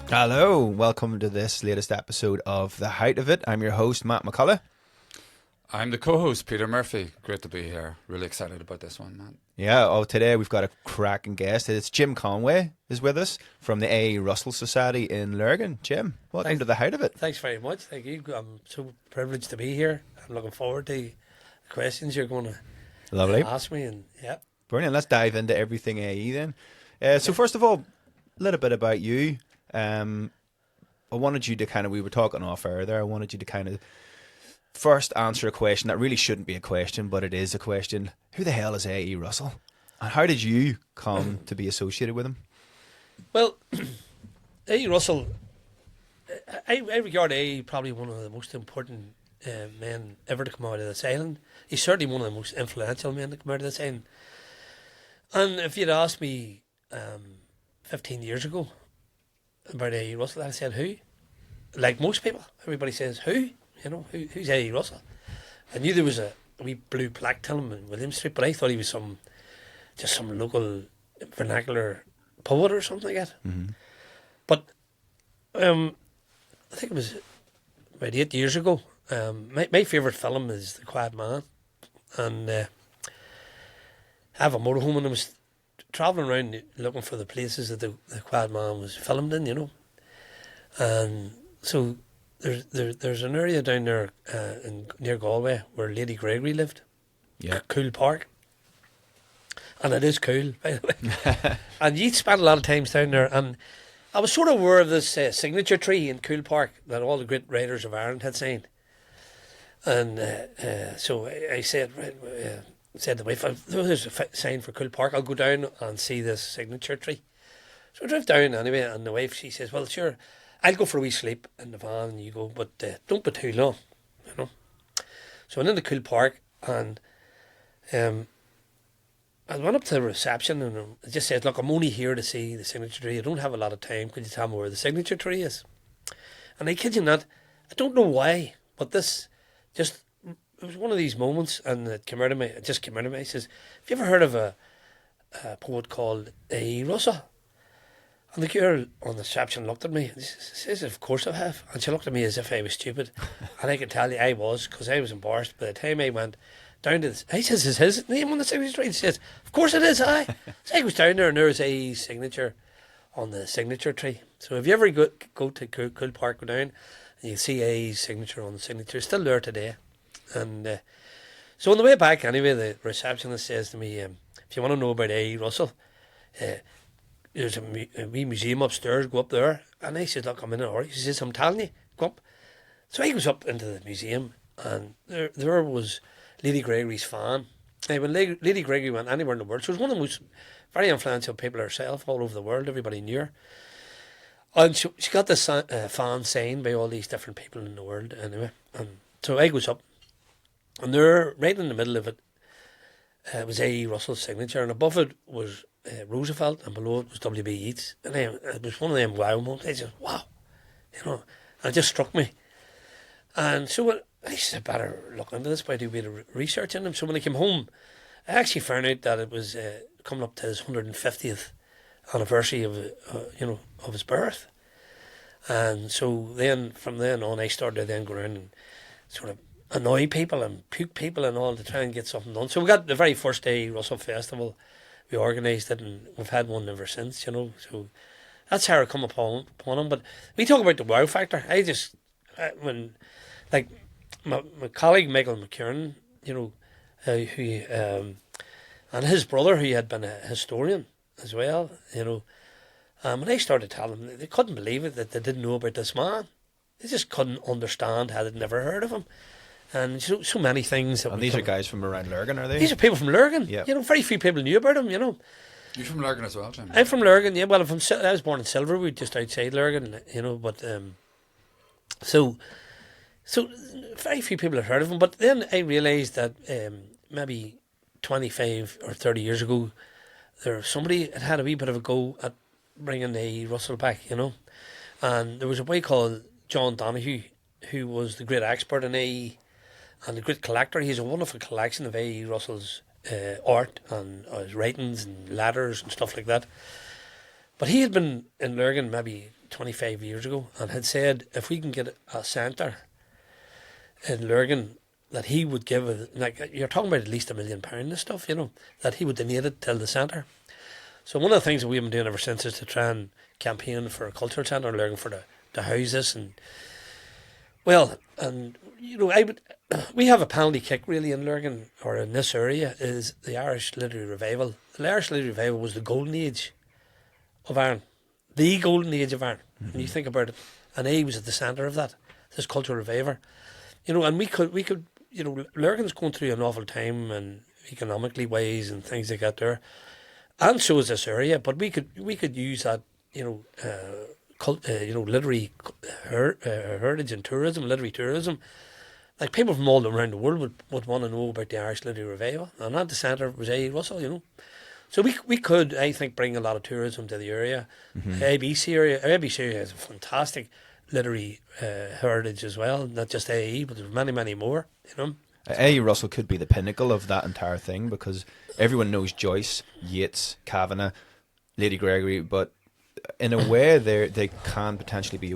Hello, welcome to this latest episode of The Height of It. I'm your host, Matt McCullough. I'm the co-host, Peter Murphy. Great to be here. Really excited about this one, man. Yeah, today we've got a cracking guest. It's Jim Conway is with us from the A.E. Russell Society in Lurgan. Jim, welcome to The Height of It. Thanks very much. Thank you. I'm so privileged to be here. I'm looking forward to the questions you're going to ask me. And yeah, brilliant. Let's dive into everything A.E. then. So first of all, a little bit about you. I wanted you to we were talking off air there, I wanted you to first answer a question that really shouldn't be a question, but it is a question. Who the hell is A.E. Russell? And how did you come to be associated with him? Well, A.E. Russell, I regard A.E. probably one of the most important men ever to come out of this island. He's certainly one of the most influential men to come out of this island. And if you'd asked me 15 years ago about A.E. Russell, I said, who? Like most people, everybody says, who? You know, who's A.E. Russell? I knew there was a wee blue plaque to him in William Street, but I thought he was just some local vernacular poet or something like that. Mm-hmm. But I think it was about 8 years ago. My favourite film is The Quiet Man, and I have a motorhome, and I was travelling around looking for the places that the Quiet Man was filmed in, you know. And so there's an area down there near Galway where Lady Gregory lived. Yeah. Cool Park. And it is cool, by the way. And you'd spent a lot of times down there, and I was sort of aware of this signature tree in Cool Park that all the great writers of Ireland had signed. And so I said, said to my wife, if there's a sign for Cool Park, I'll go down and see this signature tree. So I drove down anyway, and the wife, she says, well, sure, I'll go for a wee sleep in the van and you go, but don't be too long, you know. So I went into Cool Park, and I went up to the reception, and it just said, look, I'm only here to see the signature tree. I don't have a lot of time. Could you tell me where the signature tree is? And I kid you not, I don't know why, but this just, it was one of these moments, and it came out of me. It just came out of me. It says, have you ever heard of a poet called A.E. Russell? And the girl on the reception looked at me and says, of course I have. And she looked at me as if I was stupid. And I can tell you I was, because I was embarrassed. By the time I went down to this, I says, is his name on the signature? He says, of course it is, aye. So I goes down there, and there's A.E.'s signature on the signature tree. So if you ever go to Cool Park, go down, and you see A.E.'s signature on the signature, it's still there today. And so on the way back, anyway, the receptionist says to me, if you want to know about A.E. Russell, there's a wee museum upstairs, go up there. And I said, look, I'm in a hurry. She says, I'm telling you, go up. So I goes up into the museum, and there was Lady Gregory's fan. Now, when Lady Gregory went anywhere in the world, she was one of the most very influential people herself all over the world. Everybody knew her. And she got this fan signed by all these different people in the world anyway. And so I goes up, and there, right in the middle of it, was A.E. Russell's signature, and above it was Roosevelt, and below it was W.B. Yeats. And it was one of them wow moments. I just, wow, you know, and it just struck me. And so I said, I better look into this, by do a bit of research in him. So when I came home, I actually found out that it was coming up to his 150th anniversary of of his birth. And so then, from then on, I started to then go around and sort of annoy people and puke people and all to try and get something done. So we got the very first day Russell Festival. We organised it, and we've had one ever since, you know. So that's how I come upon him. But we talk about the wow factor. Like my colleague Michael McKiernan, you know, and his brother, who had been a historian as well, you know. And I started telling them, they couldn't believe it that they didn't know about this man. They just couldn't understand how they'd never heard of him. And so many things. And these are guys from around Lurgan, are they? These are people from Lurgan. Yeah. You know, very few people knew about him, you know. You're from Lurgan as well, Jim? I'm from Lurgan, yeah. Well, I was born in Silverwood, just outside Lurgan, you know. But so very few people had heard of him. But then I realised that maybe 25 or 30 years ago, somebody had a wee bit of a go at bringing the Russell back, you know. And there was a boy called John Donahue, who was the great expert in A.E. and the great collector. He has a wonderful collection of A.E. Russell's art and his writings and letters and stuff like that. But he had been in Lurgan maybe 25 years ago and had said if we can get a centre in Lurgan that he would give, like you're talking about at least £1 million and stuff, you know, that he would donate it to the centre. So one of the things that we've been doing ever since is to try and campaign for a cultural centre in Lurgan for the houses and, well, and you know, we have a penalty kick really in Lurgan, or in this area, is the Irish Literary Revival. The Irish Literary Revival was the golden age of Ireland. The golden age of Ireland, when you think about it. And he was at the centre of that, this cultural reviver. You know, and we could, you know, Lurgan's going through an awful time and economically wise and things like that there. And so is this area, but we could use that, you know, literary heritage and tourism, literary tourism. Like people from all around the world would want to know about the Irish Literary Revival. And at the centre was A. Russell, you know. So we could, I think, bring a lot of tourism to the area. ABC area is a fantastic literary heritage as well, not just A.E., but there's many, many more, you know. A. Russell could be the pinnacle of that entire thing because everyone knows Joyce, Yeats, Kavanagh, Lady Gregory, but in a way they can potentially be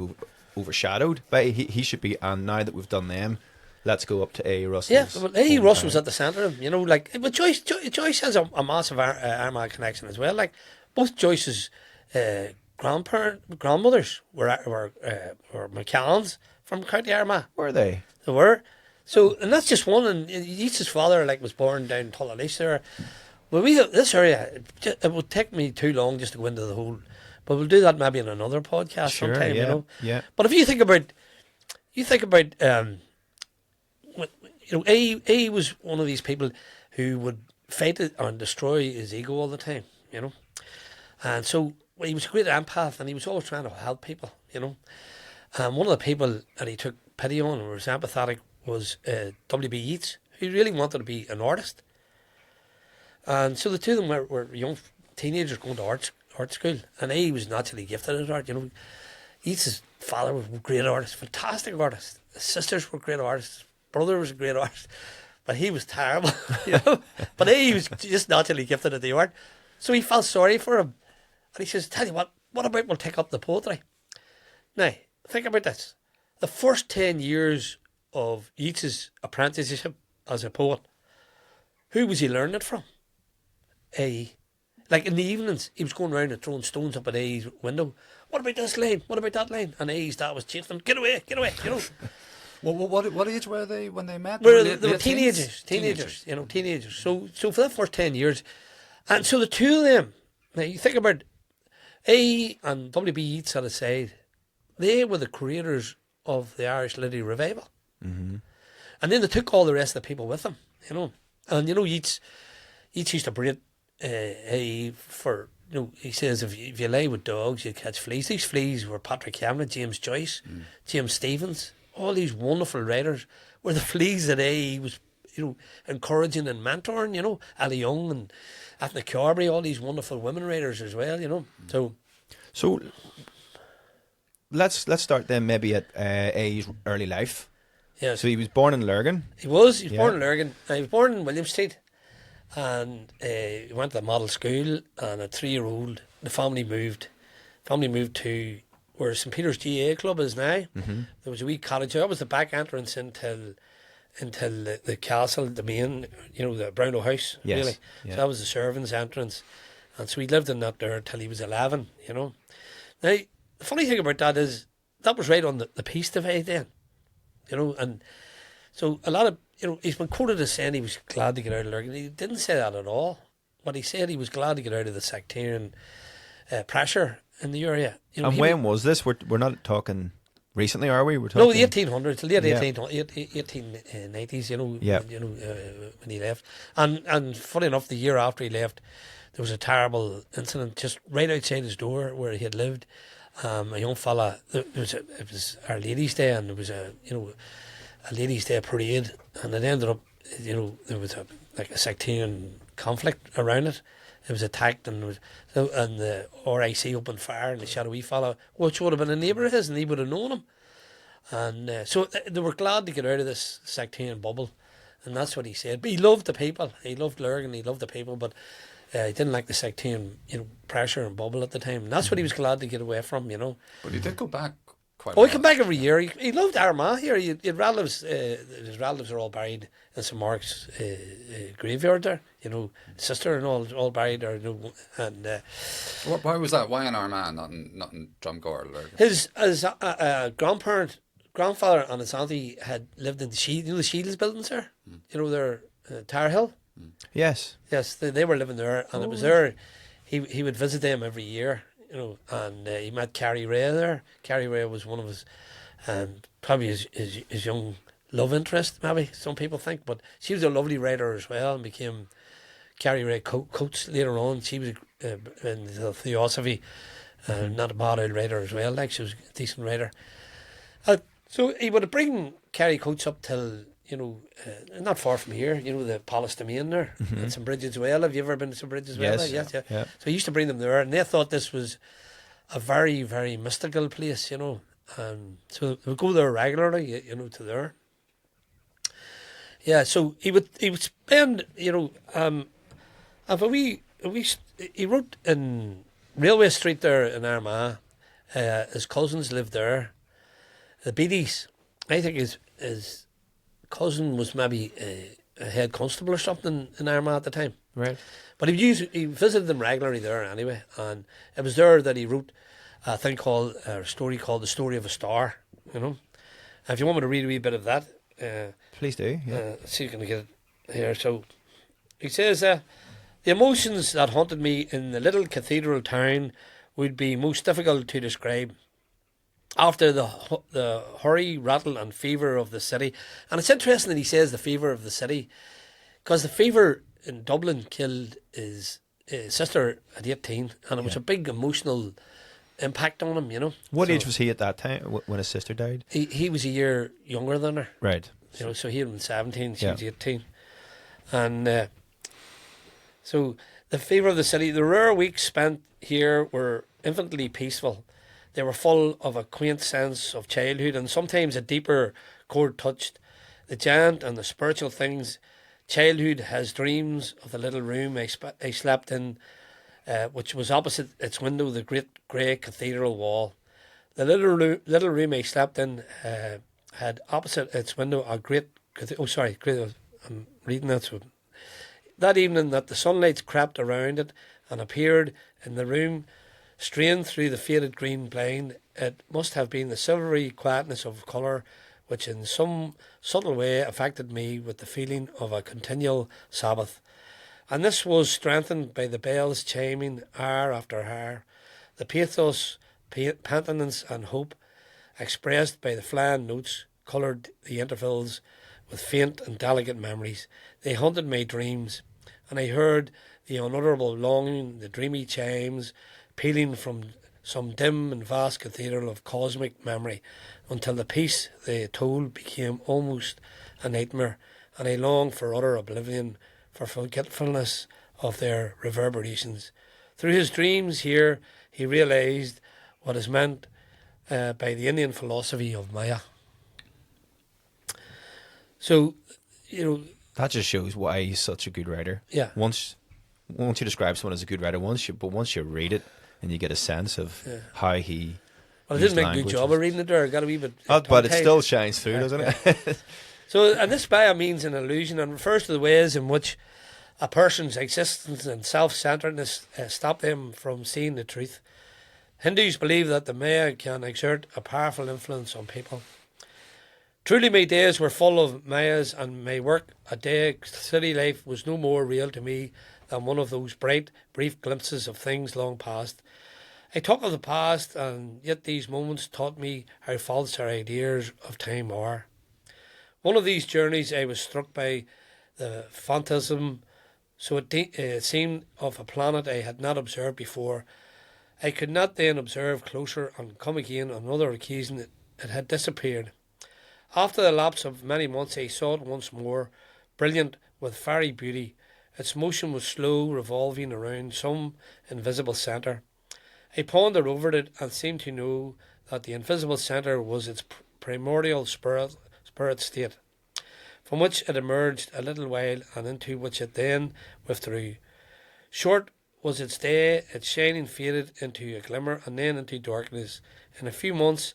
overshadowed by he should be, and now that we've done them, let's go up to A. Russell. Yeah, well, A. Russell's at the centre of, you know, like, but Joyce has a massive Armagh connection as well. Like, both Joyce's grandmothers were McCallans from County Armagh. Were they? They were. So, and that's just one. And Yeats's father, like, was born down in Tullalish there. Well, this area, it would take me too long just to go into the whole. But we'll do that maybe in another podcast sometime, yeah, you know. Yeah. But if you think about, you know, A was one of these people who would fight it and destroy his ego all the time, you know. And so he was a great empath and he was always trying to help people, you know. And one of the people that he took pity on or was empathetic was W.B. Yeats, who really wanted to be an artist. And so the two of them were young teenagers going to art school, and he was naturally gifted at art, you know. Yeats' father was a great artist, fantastic artist. His sisters were great artists. His brother was a great artist, but he was terrible, you know. But he was just naturally gifted at the art. So he felt sorry for him. And he says, tell you what about we'll take up the poetry? Now, think about this. The first 10 years of Yeats' apprenticeship as a poet, who was he learning it from? A. Like in the evenings, he was going around and throwing stones up at A's window. What about this line? What about that line? And A's dad was chasing him. Get away, you know. Well, what age were they when they met? They were teenagers, you know, teenagers. So for the first 10 years, and so the two of them, now you think about A and W.B. Yeats on the side, they were the creators of the Irish Literary Revival. Mm-hmm. And then they took all the rest of the people with them, you know. And, you know, Yeats used to bring for, you know, he says, if you lay with dogs, you catch fleas. These fleas were Patrick Cameron, James Joyce, James Stephens, all these wonderful writers were the fleas that he was, you know, encouraging and mentoring, you know, Ali Young and Ethna Carberry, all these wonderful women writers as well, you know. So let's start then maybe at A's early life. Yeah. So he was born in Lurgan. He was born in Lurgan. He was born in William Street. And he went to the model school, and at 3-year-old, the family moved to where St. Peter's GA Club is now. Mm-hmm. There was a wee cottage. That was the back entrance until the castle, the main, you know, the Brownlow House, really. Yeah. So that was the servants' entrance. And so he lived in that there until he was 11, you know. Now, the funny thing about that is, that was right on the peace divide then, you know, and so a lot of, you know, he's been quoted as saying he was glad to get out of Lurgan. He didn't say that at all. But he said he was glad to get out of the sectarian pressure in the area. You know, and when was this? We're not talking recently, are we? We're talking no, the 1800s, the late 1890s. You know, when he left. And funny enough, the year after he left, there was a terrible incident just right outside his door where he had lived. A young fella. It was Our Lady's Day, and there was a Ladies' Day parade, and it ended up, you know, there was a sectarian conflict around it. It was attacked, and the RIC opened fire, and they shot a wee fella, which would have been a neighbour of his, and he would have known him. And so they were glad to get out of this sectarian bubble, and that's what he said. But he loved the people. He loved Lurgan. He loved the people. But He didn't like the sectarian, pressure and bubble at the time. And that's what he was glad to get away from. But he did go back quite a Oh, he lot. came back every year. He loved Armagh here. He had relatives. His relatives are all buried in St Mark's graveyard there. Sister and all buried there. And Why was that? Why in Armagh, not in Drumgoar? his grandfather and his auntie had lived in the Shields buildings there. They're Tower Hill. Yes. Yes, they were living there, and it was there. He would visit them every year, and he met Carrie Ray there. Carrie Ray was one of his, probably his young love interest, maybe some people think, but she was a lovely writer as well, and became Carrie Ray Coates later on. She was in the Theosophy, not a bad old writer as well. Like, she was a decent writer. So he would bring Carrie Coates up till, not far from here, the Palace Domain there, and St Bridget's Well. Have you ever been to St Bridget's Well? Yes. Yes, yeah. Yeah. So he used to bring them there, and they thought this was a very, very mystical place, and so they would go there regularly, to there. Yeah, so he would spend, he wrote in Railway Street there in Armagh. His cousins lived there. The Beatties, I think his cousin was maybe a head constable or something in Armagh at the time. Right. But he visited them regularly there anyway, and it was there that he wrote a story called The Story of a Star. If you want me to read a wee bit of that, Please do. Yeah. let's see if I can get it here. So he says, the emotions that haunted me in the little cathedral town would be most difficult to describe. After the hurry, rattle and fever of the city. And it's interesting that he says the fever of the city, because the fever in Dublin killed his sister at 18, and it was a big emotional impact on him, What age was he at that time when his sister died? He was a year younger than her. Right. So he had been 17, she was 18. And so the fever of the city, the rare weeks spent here were infinitely peaceful. They were full of a quaint sense of childhood, and sometimes a deeper chord touched the giant and the spiritual things. Childhood has dreams of the little room I slept in, which was opposite its window, the great grey cathedral wall. The little room I slept in had opposite its window a great. I'm reading that. So that evening, that the sunlight crept around it and appeared in the room. Strained through the faded green blind, it must have been the silvery quietness of colour which in some subtle way affected me with the feeling of a continual Sabbath. And this was strengthened by the bells chiming hour after hour, the pathos, penitence and hope expressed by the flying notes coloured the intervals with faint and delicate memories. They haunted my dreams, and I heard the unutterable longing, the dreamy chimes, pealing from some dim and vast cathedral of cosmic memory, until the peace they told became almost a nightmare, and I longed for utter oblivion, for forgetfulness of their reverberations. Through his dreams here, he realised what is meant by the Indian philosophy of Maya. So, That just shows why he's such a good writer. Yeah. Once you describe someone as a good writer, once you read it and you get a sense of how he. Well, I didn't make a good job of reading it there. I got a wee bit. But it still shines through, doesn't it? So, and this Maya means an illusion and refers to the ways in which a person's existence and self-centeredness stop them from seeing the truth. Hindus believe that the Maya can exert a powerful influence on people. Truly my days were full of Mayas, and my work at day city life was no more real to me than one of those bright, brief glimpses of things long past. I talk of the past, and yet these moments taught me how false our ideas of time are. One of these journeys I was struck by the phantasm, so it seemed, of a planet I had not observed before. I could not then observe closer and come again on another occasion it had disappeared. After the lapse of many months I saw it once more, brilliant with fairy beauty. Its motion was slow, revolving around some invisible centre. I pondered over it and seemed to know that the invisible centre was its primordial spirit state, from which it emerged a little while and into which it then withdrew. Short was its day, its shining faded into a glimmer and then into darkness. In a few months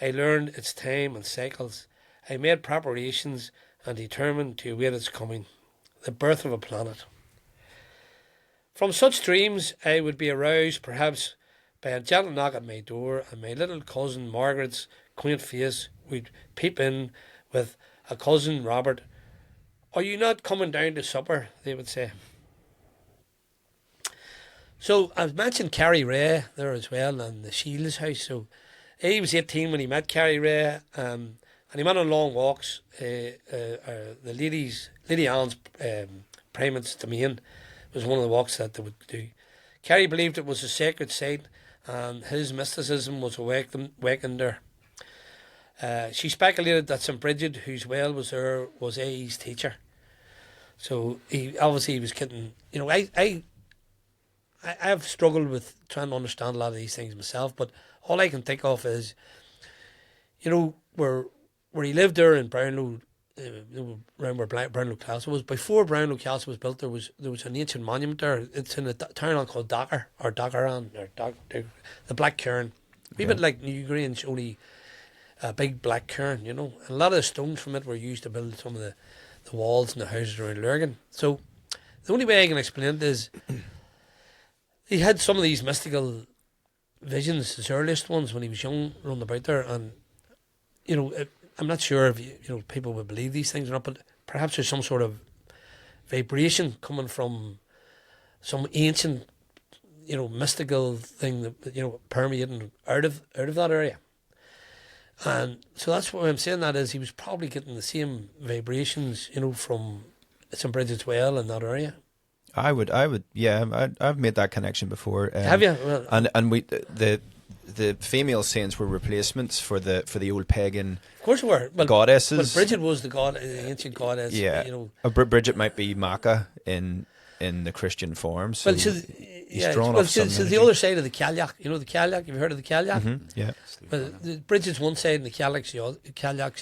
I learned its time and cycles. I made preparations and determined to await its coming, the birth of a planet. From such dreams I would be aroused perhaps by a gentle knock at my door, and my little cousin Margaret's quaint face would peep in with a cousin Robert. "Are you not coming down to supper?" they would say. So I've mentioned Carrie Ray there as well, and the Shields house. So he was 18 when he met Carrie Ray, and he went on long walks. The Lady Anne's Primate's Domain was one of the walks that they would do. Carrie believed it was a sacred site, and his mysticism was awakened there. She speculated that St. Bridget, whose well was there, was A.E.'s teacher. So he was getting, I've struggled with trying to understand a lot of these things myself, but all I can think of is, where he lived there in Brownlow, around where Brownlow Castle was. Before Brownlow Castle was built, there was an ancient monument there. It's in a town called Docker, or Dockeran, or the Black Cairn. A wee bit like Newgrange, only a big black cairn, And a lot of the stones from it were used to build some of the walls and the houses around Lurgan. So the only way I can explain it is he had some of these mystical visions, his earliest ones, when he was young, running about there. And, I'm not sure if people would believe these things or not, but perhaps there's some sort of vibration coming from some ancient, mystical thing that, permeating out of that area. And so that's why I'm saying that is he was probably getting the same vibrations, from St. Bridget's Well in that area. I would, yeah. I've made that connection before. Have you? Well, and we the female saints were replacements for the old pagan. Of course, we were. Well, goddesses. But Bridget was the ancient goddess. Yeah. Bridget might be Maca in the Christian form. So he's drawn off some the other side of the Cailleach. The Cailleach. Have you heard of the Cailleach? Mm-hmm. Yeah. Well, Bridget's one side and the Cailleach's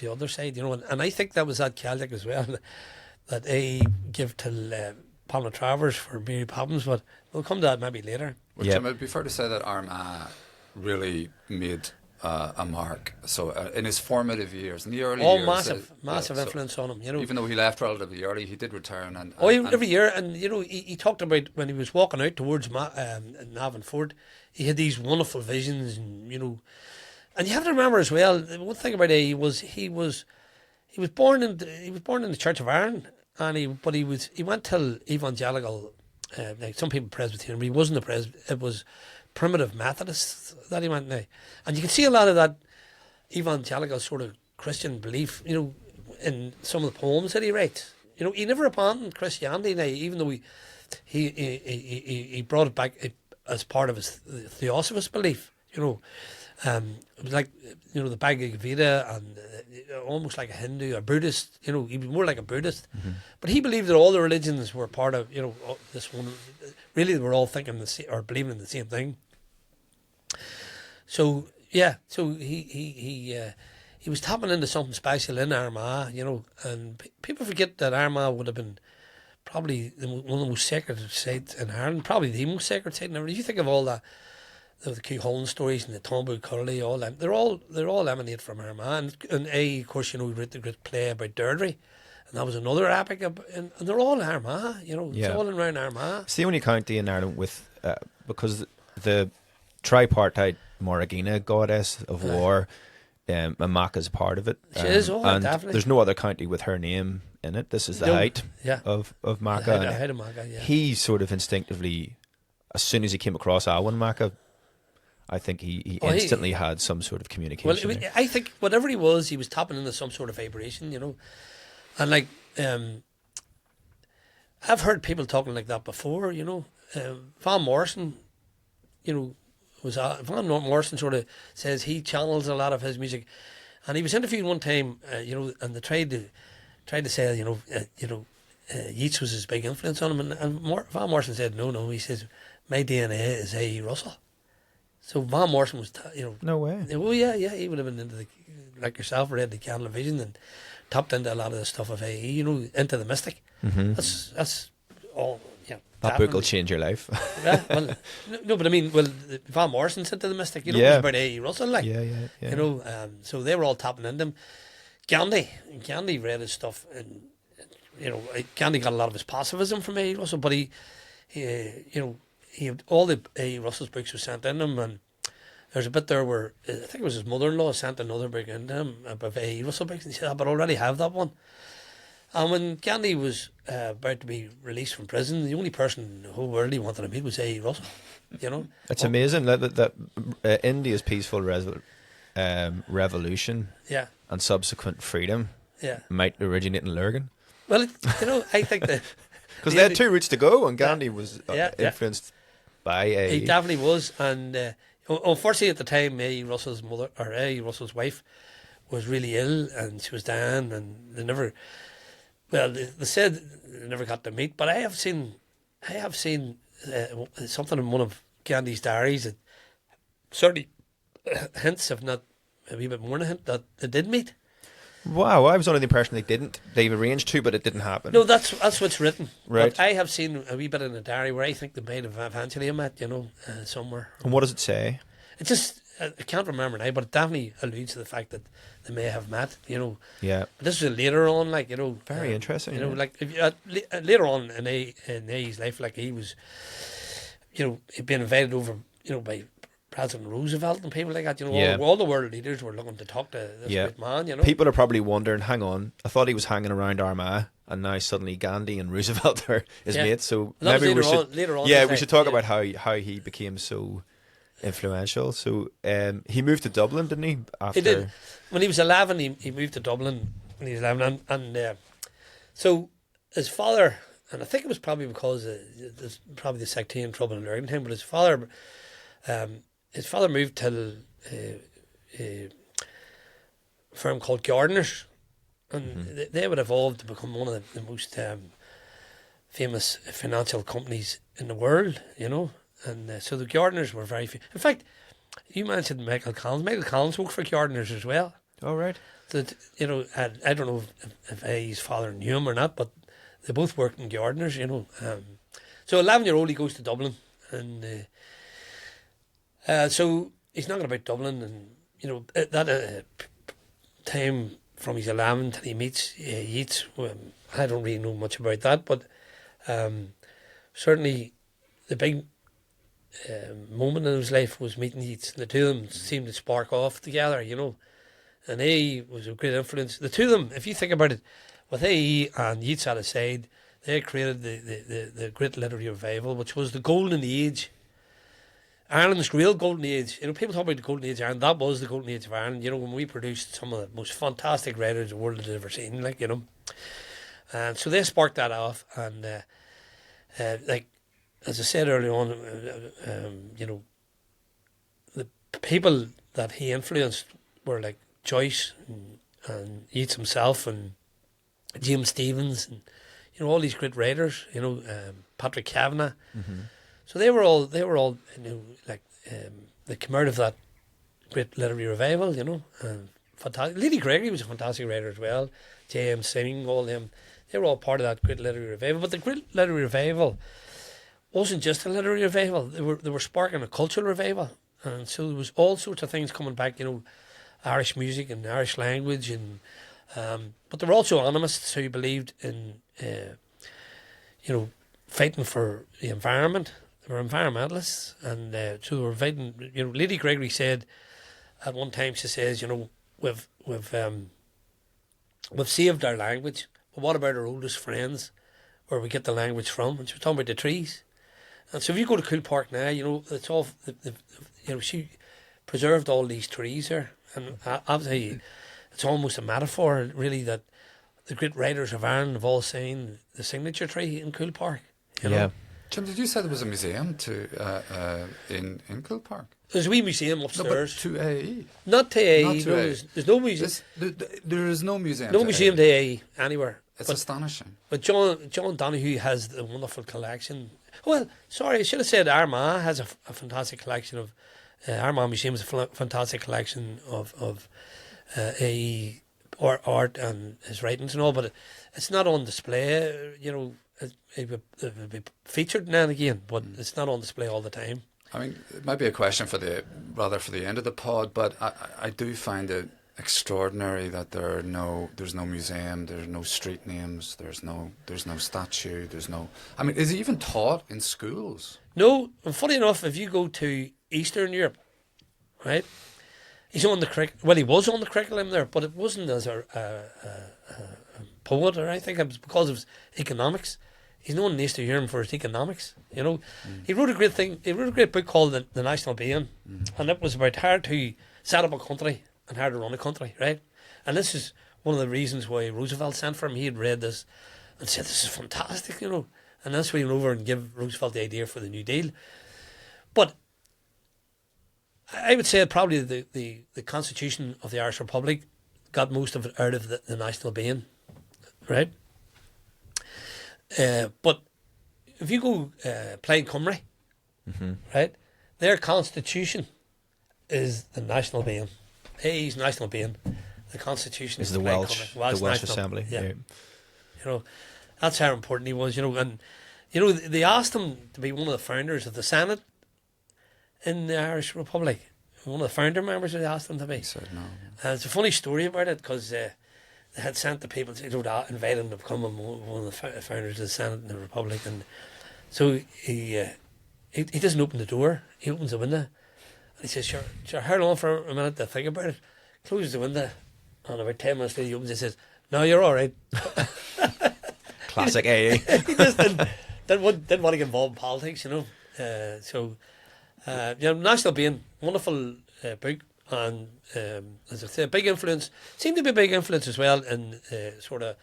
the other side. And I think that was that Cailleach as well that they give to Pamela Travers for Mary Poppins, but we'll come to that maybe later. Well, Jim, it'd be fair to say that Armagh really made a mark. So in his formative years, in the early years, massive influence on him. Even though he left relatively early, he did return. And every year, and he talked about when he was walking out towards Navan Fort, he had these wonderful visions, and and you have to remember as well. One thing about A.E. was he was born in the Church of Ireland, and he went till evangelical, like some people Presbyterian, but he wasn't a Presbyterian. It was primitive Methodist that he went now, and you can see a lot of that evangelical sort of Christian belief, in some of the poems that he writes. He never abandoned Christianity now, even though he brought it back as part of his theosophist belief. It was like the Bhagavad Gita, and almost like a Hindu, a Buddhist. He was more like a Buddhist, but he believed that all the religions were part of this one. Really, they were all thinking or believing in the same thing. So he was tapping into something special in Armagh, and people forget that Armagh would have been probably one of the most sacred sites in Ireland, probably the most sacred site. And you think of all that. The Cuchulainn stories and the Tombu Curly, all them, they're all emanate from Armagh. And of course, he wrote the great play about Deirdre, and that was another epic. And they're all Armagh, it's all around Armagh. It's the only county in Ireland with because the tripartite Moragina goddess of war, Mac is part of it. She is, and definitely. There's no other county with her name in it. This is the height of Maca. The height of Maca, yeah. He sort of instinctively, as soon as he came across Alwyn Maca, I think he instantly had some sort of communication. Well, I think whatever he was tapping into some sort of vibration, And like, I've heard people talking like that before, Van Morrison, Van Morrison sort of says he channels a lot of his music. And he was interviewed one time, and they tried to say, Yeats was his big influence on him. And Van Morrison said, no, he says, my DNA is A.E. Russell. So Van Morrison was, no way. Oh yeah, he would have been into like yourself, read the Candle of Vision and tapped into a lot of the stuff of A.E. Into the mystic. Mm-hmm. That's all. Yeah. That book will change your life. Yeah, well, no, but I mean, Van Morrison said to the Mystic, you know, Yeah. it was about A.E. Russell, like, Yeah. you know, so they were all tapping into him. Gandhi read his stuff, and you know, Gandhi got a lot of his pacifism from A.E. Russell, but he you know, all the A.E. Russell's books were sent in him, and there's a bit there where I think it was his mother-in-law sent another book into him about A.E. Russell books, and he said, but I already have that one. And when Gandhi was about to be released from prison, the only person in the whole world he wanted to meet was A.E. Russell. You know, It's amazing that India's peaceful revolution, yeah, and subsequent freedom, yeah. might originate in Lurgan, Well, you know, I think that because they had two routes to go, and Gandhi was Yeah. influenced by A.E. he definitely was. And unfortunately, at the time, A.E. Russell's mother or A.E. Russell's wife was really ill, and she was dying, and they never. Well, they said they never got to meet, but I have seen something in one of Gandhi's diaries that certainly hints, if not a wee bit more than a hint, that they did meet. Wow, I was under the impression they didn't. They arranged to, but it didn't happen. No, that's what's written. Right. But I have seen a wee bit in the diary where I think they might have eventually met, you know, somewhere. And what does it say? It just, I can't remember now, but it definitely alludes to the fact that they may have met, you know. Yeah. But this was later on, like, you know. Very interesting, You know, yeah. like, if you, later on in A's life, like, he was, you know, he'd been invited over, you know, by President Roosevelt and people like that, you know. Yeah. All the world leaders were looking to talk to this great man, you know. People are probably wondering, hang on, I thought he was hanging around Armagh, and now suddenly Gandhi and Roosevelt are his Yeah. mates, so Well, that maybe we was should... later on yeah, in we his should life, talk yeah. about how he became so influential. So he moved to Dublin, didn't he? After... He did. When he was 11, he moved to Dublin when he was 11. And so his father, and I think it was probably because there's probably the sectarian trouble in Lurgan time, but his father moved to a firm called Gardeners. And they would evolve to become one of the most famous financial companies in the world, you know. And so the Gardeners were very... In fact, you mentioned Michael Collins. Michael Collins worked for Gardeners as well. Oh, right. That, you know, I don't know if his father knew him or not, but they both worked in Gardeners, you know. So 11-year-old, he goes to Dublin, and so he's knocking about Dublin, and, you know, at that time from he's 11 till he meets Yeats. I don't really know much about that, but certainly the big moment in his life was meeting Yeats. The two of them seemed to spark off together, you know. And A.E. was a great influence. The two of them, if you think about it, with A.E. and Yeats at his side, they created the great literary revival, which was the golden age. Ireland's real golden age. You know, people talk about the golden age of Ireland. That was the golden age of Ireland. You know, when we produced some of the most fantastic writers the world had ever seen, like, you know. And so they sparked that off. And, like, as I said earlier on, you know, the people that he influenced were like Joyce and Yeats himself and James Stephens and, you know, all these great writers, you know, Patrick Kavanagh. Mm-hmm. So they were all, you know, like, they came out of that great literary revival, you know. Fantastic. Lady Gregory was a fantastic writer as well. James Singh, all them. They were all part of that great literary revival. But the great literary revival wasn't just a literary revival. They were sparking a cultural revival. And so there was all sorts of things coming back, you know, Irish music and Irish language. And but there were also animists who believed in, you know, fighting for the environment. They were environmentalists, and so they were fighting. You know, Lady Gregory said at one time, she says, you know, we've saved our language, but what about our oldest friends, where we get the language from? And she was talking about the trees. And so if you go to Cool Park now, you know, it's all you know, she preserved all these trees there, and obviously it's almost a metaphor, really, that the great writers of Ireland have all seen the signature tree in Cool Park. You know? Yeah. Jim, did you say there was a museum in Cool Park? There's a wee museum upstairs. No, but to A.E. Not to A.E. Not to No, A.E. there's no museum. There is no museum. No to museum A.E. to A.E. anywhere. It's astonishing. But John Donahue has the wonderful collection. Well, sorry, I should have said Armagh has a fantastic collection of... Armagh Museum has a fantastic collection of A.E. art and his writings and all, but it's not on display, you know. it would be featured now and again, but it's not on display all the time. I mean, it might be a question for the end of the pod, but I do find it extraordinary that there's no museum, there's no street names, there's no statue, I mean, is it even taught in schools? No, and funny enough, if you go to Eastern Europe, right, he was on the curriculum there, but it wasn't as a poet, or I think it was because of his economics. He's known in Eastern Europe for his economics, you know. He wrote a great book called The National Being, and it was about how to set up a country and how to run a country, right? And this is one of the reasons why Roosevelt sent for him. He had read this and said, this is fantastic, you know. And that's why he went over and gave Roosevelt the idea for the New Deal. But I would say probably the Constitution of the Irish Republic got most of it out of the National Being, right? But if you go Plaid Cymru, right, their constitution is the National Being. AE's National Being. The constitution is the Welsh National Assembly. Yeah. You know, that's how important he was. You know, and you know they asked him to be one of the founders of the Senate in the Irish Republic. One of the founder members they asked him to be. He said no. It's a funny story about it because they had sent the people to invite him to become one of the founders of the Senate in the Republic, and so he doesn't open the door. He opens the window, and he says, "Sure, hold on for a minute to think about it." Closes the window, and about 10 minutes later, he opens it and says, "No, you're all right." Classic AE. He just didn't want to get involved in politics, you know. You know, National Being, wonderful book. And as I say, a big influence, seemed to be a big influence as well in sort of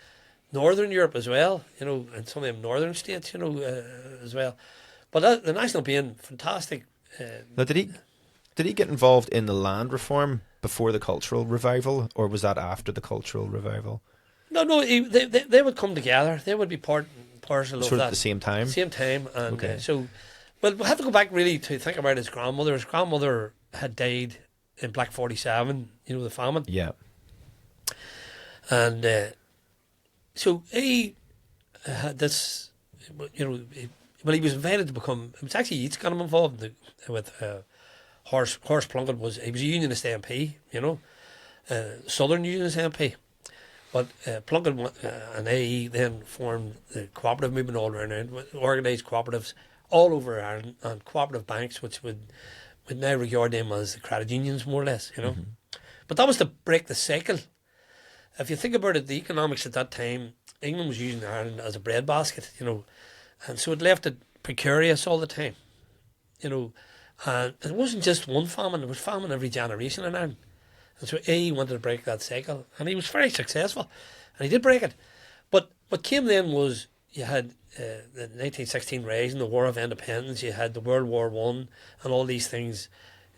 Northern Europe as well, you know, and some of them northern states, you know, as well. But the National Being, fantastic. Now, did he get involved in the land reform before the cultural revival, or was that after the cultural revival? No, they would come together. They would be part and parcel of that. Sort of at the same time? Same time. And okay. Well, we'll have to go back really to think about his grandmother. His grandmother had died in Black 47, you know, the famine. Yeah. And so he had this, you know, he was invited to become, it was actually Yeats got him involved with Horace Plunkett. He was a Unionist MP, you know, Southern Unionist MP. But Plunkett and AE then formed the cooperative movement all around Ireland, organised cooperatives all over Ireland, and cooperative banks, which would now regard them as the credit unions, more or less, you know. Mm-hmm. But that was to break the cycle. If you think about it, the economics at that time, England was using Ireland as a breadbasket, you know, and so it left it precarious all the time, you know. And it wasn't just one famine, it was famine every generation in Ireland. And so he wanted to break that cycle, and he was very successful, and he did break it. But what came then was you had the 1916 Rising, the War of Independence, you had the World War I, and all these things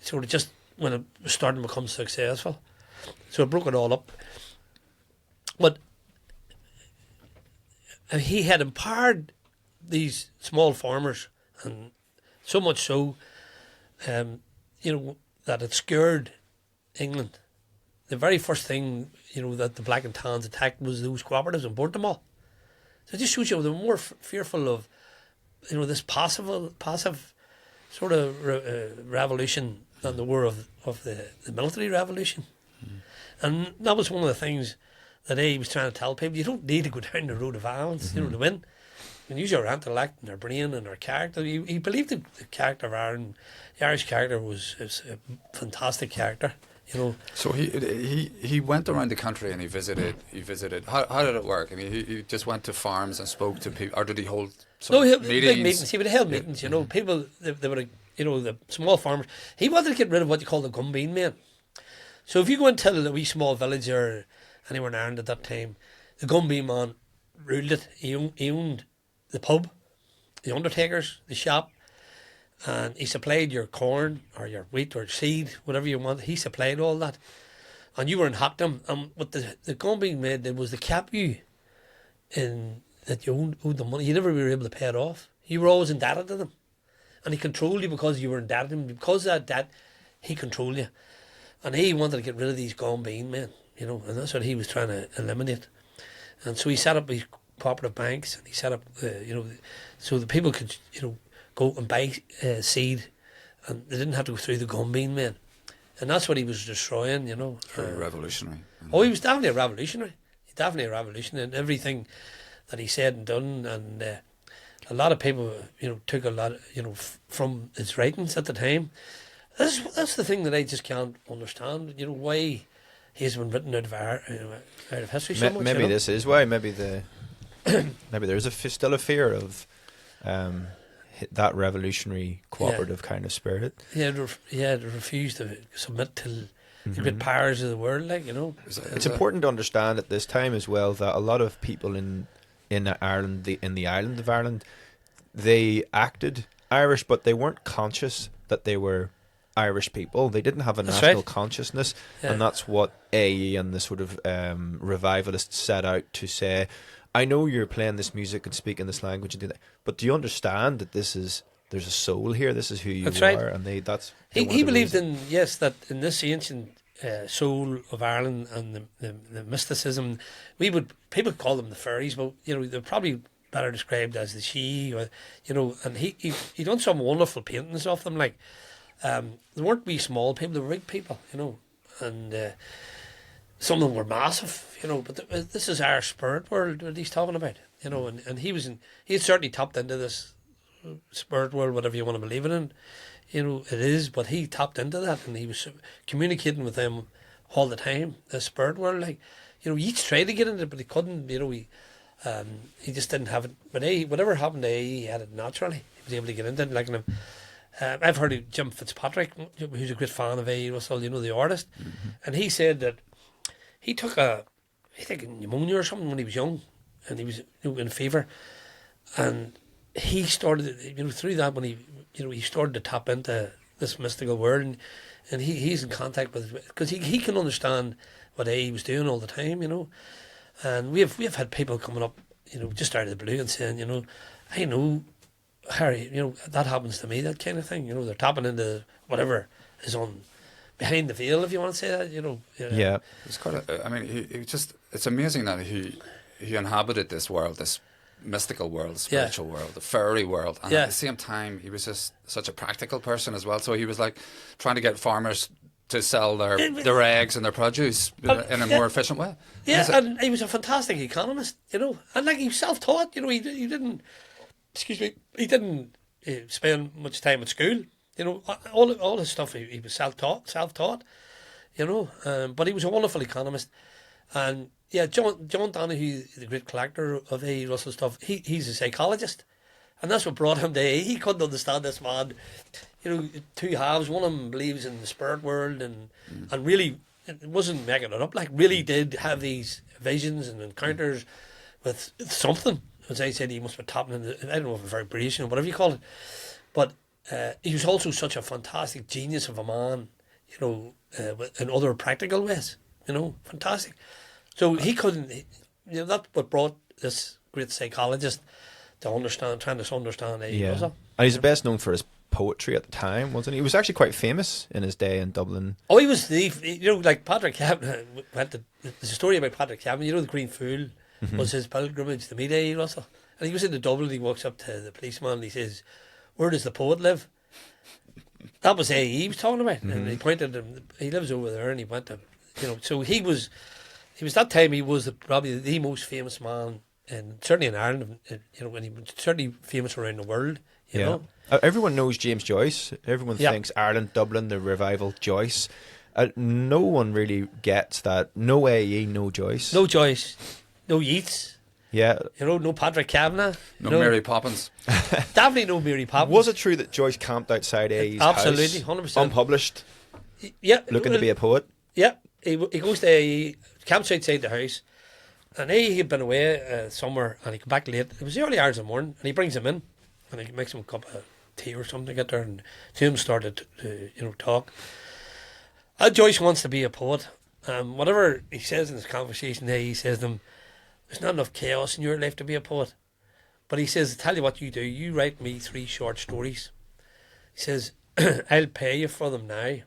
sort of just when it was starting to become successful. So it broke it all up. But he had empowered these small farmers, and so much so, you know, that it scared England. The very first thing, you know, that the Black and Tans attacked was those cooperatives and burnt them all. So it just shows you they were more fearful of, you know, this passive sort of revolution than they were of the military revolution. Mm. And that was one of the things that he was trying to tell people. You don't need to go down the road of violence, you know, to win. You can use your intellect and your brain and your character. He believed the character of Ireland, the Irish character was a fantastic character. You know. So he went around the country and he visited. How did it work? I mean, he just went to farms and spoke to people, or did he hold meetings? Big meetings. He would have held meetings. You know, people they would, you know, the small farmers. He wanted to get rid of what you call the gumbean men. So if you go and tell a wee small village or anywhere in Ireland at that time, the gumbean man ruled it. He owned the pub, the undertakers, the shop. And he supplied your corn or your wheat or seed, whatever you want. He supplied all that. And you were in Hockdom. And what the gumbean made was they kept you in that you owed the money. You never were able to pay it off. You were always indebted to them. And he controlled you because you were indebted to him. Because of that debt, he controlled you. And he wanted to get rid of these gumbean men, you know, and that's what he was trying to eliminate. And so he set up these cooperative banks, and he set up, so the people could, go and buy seed, and they didn't have to go through the gumbean men. And that's what he was destroying, Very revolutionary. Oh, he was definitely a revolutionary. Definitely a revolutionary in everything that he said and done. And a lot of people, took a lot, from his writings at the time. That's the thing that I just can't understand. Why he's been written out of history so much. Maybe this is why. Maybe maybe there's still a fear of that revolutionary cooperative kind of spirit. Yeah, to refuse to submit to the great powers of the world, It's important to understand at this time as well that a lot of people in Ireland, in the island of Ireland, they acted Irish, but they weren't conscious that they were Irish people. They didn't have a national consciousness, and that's what A.E. and the sort of revivalists set out to say. I know you're playing this music and speaking this language and do that, but do you understand that there's a soul here? This is who you are, and he believed in that in this ancient soul of Ireland and the mysticism, people call them the fairies, but they're probably better described as the she, or and he done some wonderful paintings of them. Like they weren't wee small people; they were big people, and. Some of them were massive, but this is our spirit world that he's talking about, and he had certainly tapped into this spirit world, whatever you want to believe it in, it is, but he tapped into that, and he was communicating with them all the time, the spirit world, he each tried to get into it, but he couldn't, he just didn't have it, but whatever happened to A.E., he had it naturally, he was able to get into it, I've heard of Jim Fitzpatrick, who's a great fan of A.E. Russell, the artist, and he said that he took pneumonia or something when he was young, and he was in a fever, and he started, through that when he started to tap into this mystical world, and he's in contact with it because he can understand what A.E. was doing all the time, and we've had people coming up, just out of the blue and saying, I know, Harry, that happens to me, that kind of thing, they're tapping into whatever is on. Behind the veil, if you want to say that, Yeah. It's quite it's amazing that he inhabited this world, this mystical world, the spiritual world, the fairy world, and at the same time, he was just such a practical person as well. So he was like trying to get farmers to sell their eggs and their produce in a more efficient way. Yeah, and he was a fantastic economist, and he was self-taught, he didn't, he didn't spend much time at school. All his stuff, he was self-taught, but he was a wonderful economist. And John Donahue, the great collector of A.E. Russell stuff, he's a psychologist. And that's what brought him to A.E. He couldn't understand this man. Two halves, one of them believes in the spirit world and really, it wasn't making it up, really did have these visions and encounters with something. As I said, he must be tapping into, I don't know if it's vibration or whatever you call it. But he was also such a fantastic genius of a man, in other practical ways, fantastic. So he couldn't, that's what brought this great psychologist to understand A.E. Yeah. Russell. And he's best known for his poetry at the time, wasn't he? He was actually quite famous in his day in Dublin. Oh, he was like Patrick Cavan, there's a story about Patrick Cavan, the Green Fool was his pilgrimage to meet A.E. Russell. And he was in Dublin, he walks up to the policeman and he says, "Where does the poet live?" That was A.E. he was talking about, and he pointed him. He lives over there, and he went to, So he was that time. He was probably the most famous man, and certainly in Ireland, when he was certainly famous around the world. You know, everyone knows James Joyce. Everyone thinks Ireland, Dublin, the revival, Joyce. No one really gets that. No A.E., no Joyce. No Joyce, no Yeats. Yeah. No Patrick Kavanagh. No Mary Poppins. Definitely no Mary Poppins. Was it true that Joyce camped outside A.E.'s Absolutely, house? 100%. Unpublished? Yeah. Looking to be a poet? Yeah. He goes to A.E., camps outside the house, and A.E. had been away somewhere, and he came back late. It was the early hours of the morning, and he brings him in, and he makes him a cup of tea or something to get there, and two of them started to talk. And Joyce wants to be a poet. Whatever he says in this conversation, A.E. says to him, "There's not enough chaos in your life to be a poet." But he says, "I'll tell you what you do. You write me 3 short stories." He says, "I'll pay you for them now,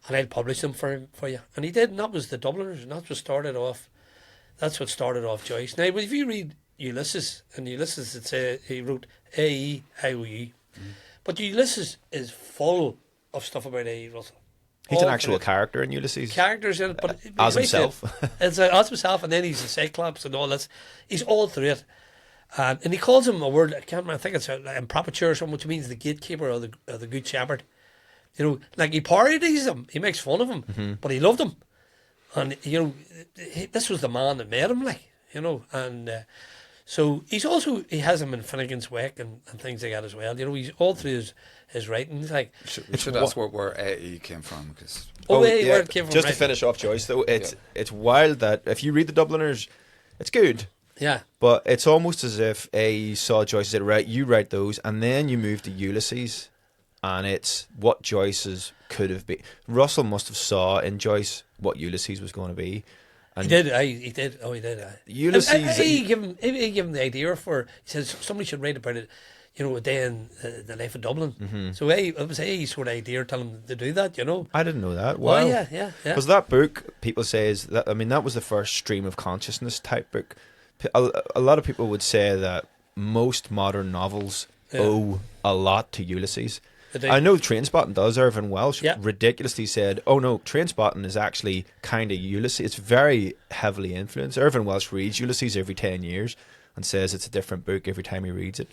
and I'll publish them for you." And he did, and that was the Dubliners, and that's what started off Joyce. Now, if you read Ulysses, and Ulysses it say he wrote A.E. I.O.U. But Ulysses is full of stuff about A.E. Russell. He's an All actual through it. character in Ulysses. Characters in it, but As right himself. there. It's as himself, and then he's a Cyclops and all this. He's all through it. And he calls him a word, I can't remember, I think it's impropriature or something, which means the gatekeeper or the good shepherd. You know, like he parodies him, he makes fun of him, but he loved him. And, you know, this was the man that made him, like, you know, and so he has him in Finnegan's Wake and things like that as well. You know, he's all through his writings, like. We should ask where A.E. came from, because. A.E. where it came from. Just right. to finish off Joyce, though, it's wild that if you read the Dubliners, it's good. Yeah. But it's almost as if A saw Joyce and said, right, you write those, and then you move to Ulysses, and it's what Joyce's could have been. Russell must have saw in Joyce what Ulysses was going to be. And He did. Oh, he did. Ulysses. He gave him the idea for. He says somebody should write about it. You know, a day in the life of Dublin. So it was A sort of idea telling him to do that. You know. I didn't know that. Wow. Oh yeah. Because that book, people say, that was the first stream of consciousness type book. A lot of people would say that most modern novels owe a lot to Ulysses. I know Trainspotting does. Irvin Welsh ridiculously said, oh no, Trainspotting is actually kind of Ulysses. It's very heavily influenced. Irvin Welsh reads Ulysses every 10 years and says it's a different book every time he reads it.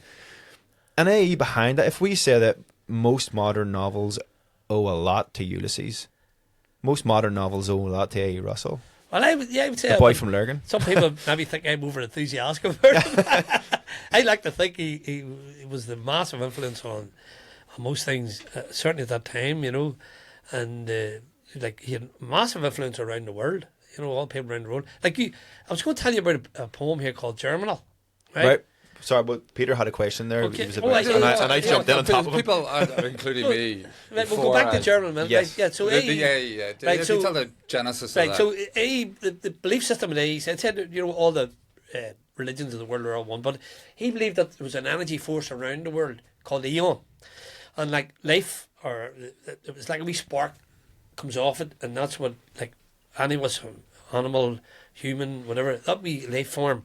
And A.E. behind that, if we say that most modern novels owe a lot to Ulysses, most modern novels owe a lot to A.E. Russell. Well, I would say The boy from Lurgan. Some people maybe think I'm over enthusiastic about him. I like to think he was the massive influence on most things, certainly at that time, you know, and like he had massive influence around the world, you know, all people around the world. Like I was going to tell you about a poem here called Germinal, right? Sorry, but Peter had a question there. Okay. He was and I jumped in on top of him. People, including me. Right, we'll go back to Germinal, man. Yes. Right, yeah, so The right, so, you tell the genesis right, of that. so the belief system of A said, you know, all the religions of the world are all one, but he believed that there was an energy force around the world called Eon. And like life, or it was like a wee spark comes off it, and that's what, like, animal, human, whatever, that wee life form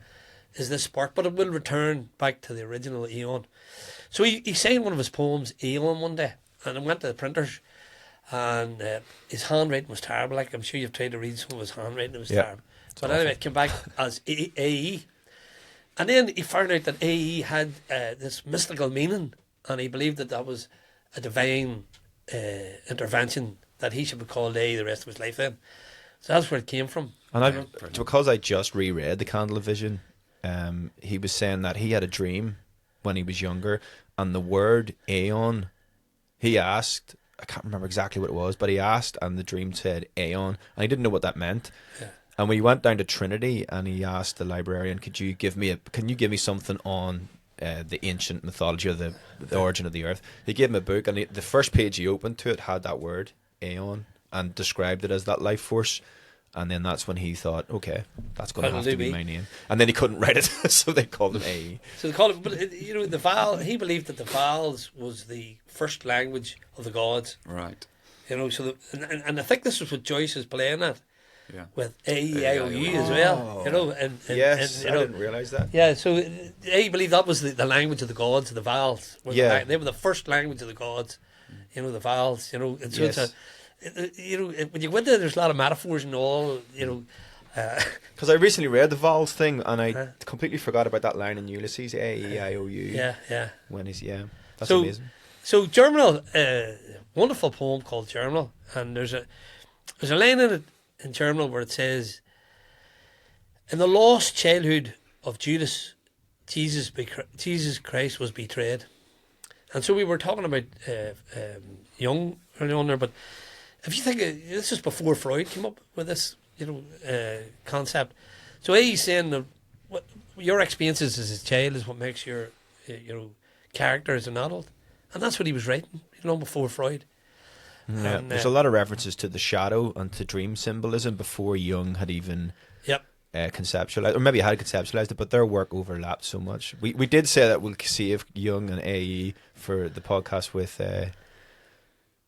is this spark, but it will return back to the original Eon. So he signed one of his poems, Eon, one day, and I went to the printers, and his handwriting was terrible. Like, I'm sure you've tried to read some of his handwriting, it was terrible. But anyway, it came back as A.E. And then he found out that A.E. had this mystical meaning, and he believed that was a divine intervention, that he should be called A the rest of his life then. So that's where it came from. And because I just reread The Candle of Vision, he was saying that he had a dream when he was younger, and the word aeon, he asked, I can't remember exactly what it was, but he asked, and the dream said aeon, and he didn't know what that meant. Yeah. And we went down to Trinity, and he asked the librarian, can you give me something on the ancient mythology of the origin of the earth? He gave him a book, and the first page he opened to it had that word aeon and described it as that life force. And then that's when he thought, okay, that's going to have to be my name. And then he couldn't write it, so they called him A.E. So they called him, but you know, the vowel. He believed that the vowels was the first language of the gods. Right. You know, so and I think this is what Joyce is playing at. Yeah. With A.E.I.O.U. as well. You know, and yes, and, you know, I didn't realise that. Yeah, so he believed that was the language of the gods, the vowels. They were the first language of the gods. You know, the vowels. You know, and so it's you know, when you go into there's a lot of metaphors and all, you know. Because I recently read the vowels thing, and I completely forgot about that line in Ulysses, A-E-I-O-U. Yeah. When he's, that's amazing. So Germinal, wonderful poem called Germinal, and there's a line in it, in Germinal, where it says, in the lost childhood of Judas, Jesus Christ was betrayed. And so we were talking about Jung early on there, but if you think, this is before Freud came up with this, you know, concept. So he's saying that what your experiences as a child is what makes your, you know, character as an adult, and that's what he was writing, you know, before Freud. Yeah, and, there's a lot of references to the shadow and to dream symbolism before Jung had even conceptualized, or maybe had conceptualized it, but their work overlapped so much. We did say that we'll save Jung and A.E. for the podcast with.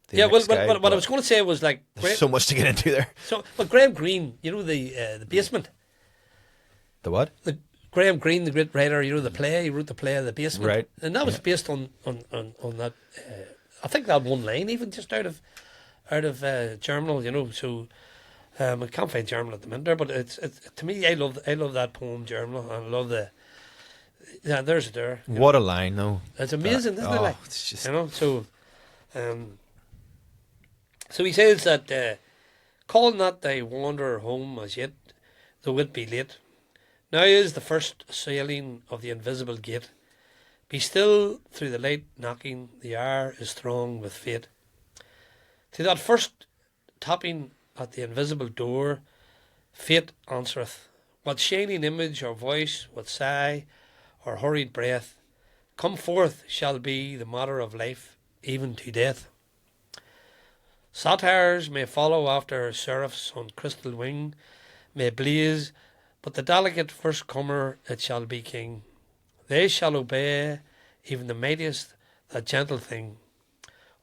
What I was going to say was, like, there's so much to get into there. So, but Graham Greene, you know, the Basement. The what? Graham Greene, the great writer, the play, he wrote the play of The Basement. Right. And that was based on that, I think that one line even just out of Germinal, so I can't find Germinal at the minute there, but it's to me, I love that poem, Germinal, and I love there's it there. What a line, though. It's amazing, isn't it? Like, it's just... So he says that, call not thy wanderer home as yet, though it be late. Now is the first sailing of the invisible gate. Be still through the late knocking, the hour is thronged with fate. To that first tapping at the invisible door, fate answereth. What shining image or voice, what sigh or hurried breath, come forth shall be the matter of life, even to death. Satyrs may follow after seraphs on crystal wing, may blaze, but the delicate first comer it shall be king. They shall obey, even the mightiest, that gentle thing.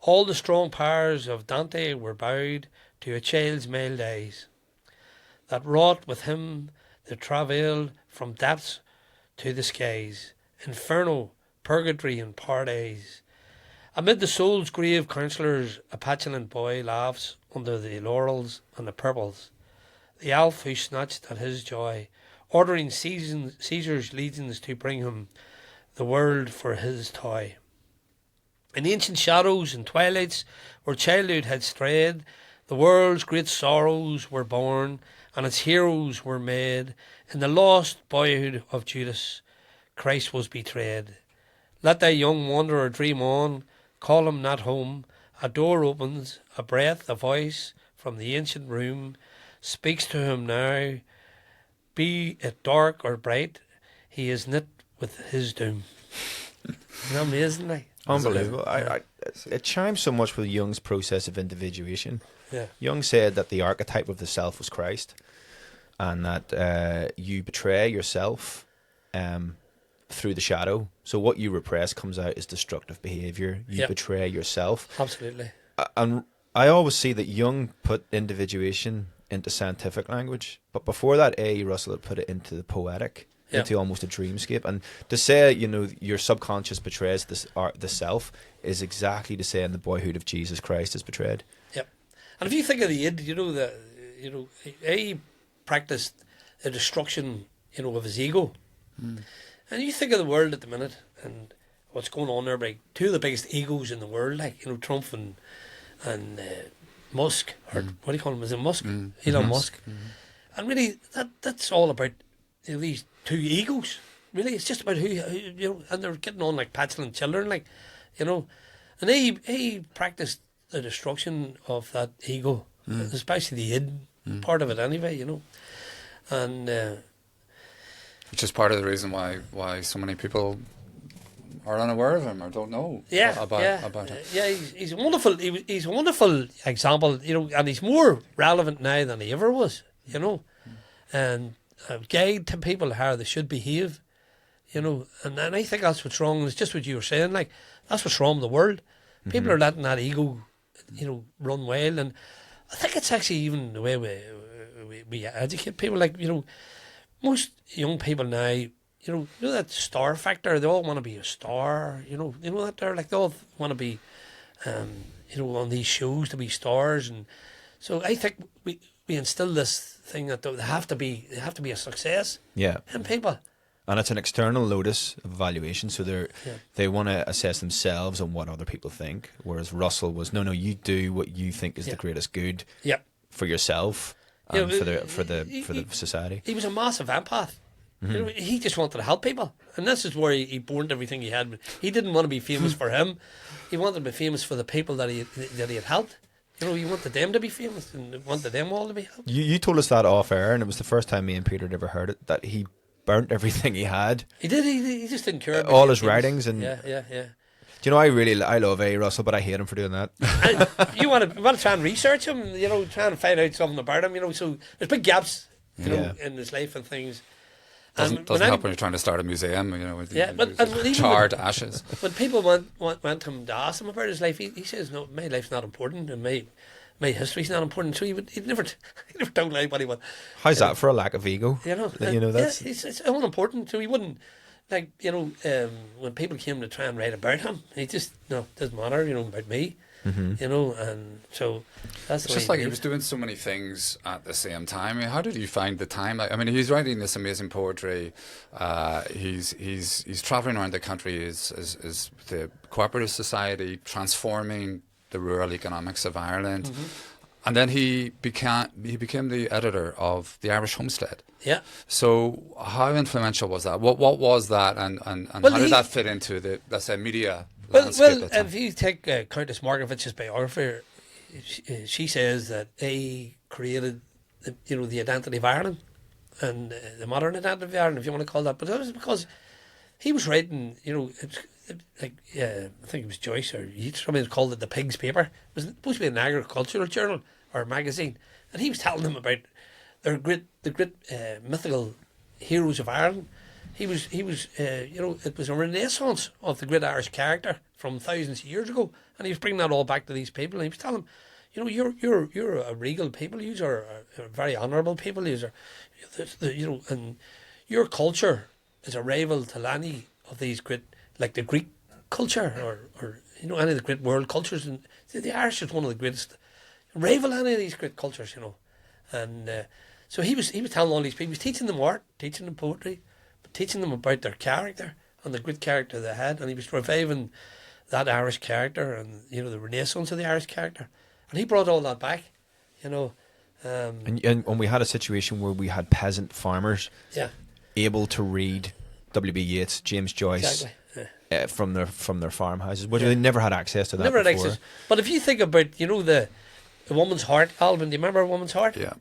All the strong powers of Dante were bowed to a child's mild eyes, that wrought with him the travail from depths to the skies, inferno, purgatory, and paradise. Amid the soul's grave counsellors, a petulant boy laughs under the laurels and the purples. The elf who snatched at his joy, ordering Caesar's legions to bring him the world for his toy. In ancient shadows and twilights where childhood had strayed, the world's great sorrows were born and its heroes were made. In the lost boyhood of Judas, Christ was betrayed. Let thy young wanderer dream on, call him not home. A door opens, a breath, a voice from the ancient room speaks to him now. Be it dark or bright, he is knit with his doom. Isn't that amazing? Like? Unbelievable. It chimes so much with Jung's process of individuation. Yeah. Jung said that the archetype of the self was Christ, and that you betray yourself through the shadow. So what you repress comes out as destructive behaviour. You betray yourself. Absolutely. And I always see that Jung put individuation into scientific language, but before that, A. Russell had put it into the poetic, into almost a dreamscape. And to say, your subconscious betrays the self is exactly to say in the boyhood of Jesus Christ is betrayed. Yep. And if you think of the id, A practiced the destruction, of his ego. Mm. And you think of the world at the minute and what's going on there, like two of the biggest egos in the world, like Trump and Musk, or what do you call him? Is it Musk? Elon Musk. And really, that's all about these two egos. Really, it's just about who and they're getting on like petulant children, and he practiced the destruction of that ego, especially the id part of it, anyway. And which is part of the reason why so many people are unaware of him or don't know about it. Yeah, he's a wonderful. He's a wonderful example, and he's more relevant now than he ever was, and a guide to people how they should behave, and I think that's what's wrong. It's just what you were saying, like that's what's wrong with the world. People are letting that ego, run wild, and I think it's actually even the way we educate people. Like most young people now. That star factor, they all want to be a star, that they're like, they all want to be, on these shows to be stars. And so I think we instill this thing that they have to be a success in people. And it's an external lotus of evaluation, so they want to assess themselves on what other people think, whereas Russell was, no, you do what you think is the greatest good for yourself and for the society. He was a massive empath. He just wanted to help people, and this is where he burned everything he had. He didn't want to be famous for him; he wanted to be famous for the people that he had helped. He wanted them to be famous and wanted them all to be helped. You told us that off air, and it was the first time me and Peter had ever heard it. That he burnt everything he had. He did. He just didn't care. All his writings and yeah. Do you know, I love A. Russell, but I hate him for doing that. And you want to try and research him, try and find out something about him. So there's big gaps, in his life and things. Doesn't help when you're trying to start a museum, with charred ashes. When people went to him to ask him about his life, he says, "No, my life's not important, and my history's not important. So he'd never talk to anybody. But How's that for a lack of ego? That's it's unimportant. So he wouldn't, like, when people came to try and write about him, he just, no, doesn't matter, about me. And so that's it's just like he was doing so many things at the same time. I mean, how did you find the time? I mean, he's writing this amazing poetry. He's traveling around the country as the cooperative society, transforming the rural economics of Ireland. And then he became the editor of the Irish Homestead. Yeah. So how influential was that? What was that, and how did that fit into the, let's say, media? Well, if you take Countess Markovich's biography, she says that A created the identity of Ireland and the modern identity of Ireland, if you want to call that. But that was because he was writing, I think it was Joyce or Yeats, somebody called it the Pig's Paper. It was supposed to be an agricultural journal or magazine, and he was telling them about the great mythical heroes of Ireland. He was it was a renaissance of the great Irish character from thousands of years ago, and he was bringing that all back to these people. And he was telling them, you're a regal people. You are a very honourable people. You are, and your culture is a rival to any of these great, like the Greek culture or any of the great world cultures. And the Irish is one of the greatest, rival any of these great cultures. And so he was telling all these people, he was teaching them art, teaching them poetry, teaching them about their character and the great character they had, and he was reviving that Irish character and the renaissance of the Irish character, and he brought all that back, and we had a situation where we had peasant farmers, able to read W.B. Yeats, James Joyce, from their farmhouses, which they never had access to that never before. Had access. But if you think about the Woman's Heart album, do you remember Woman's Heart? Yeah.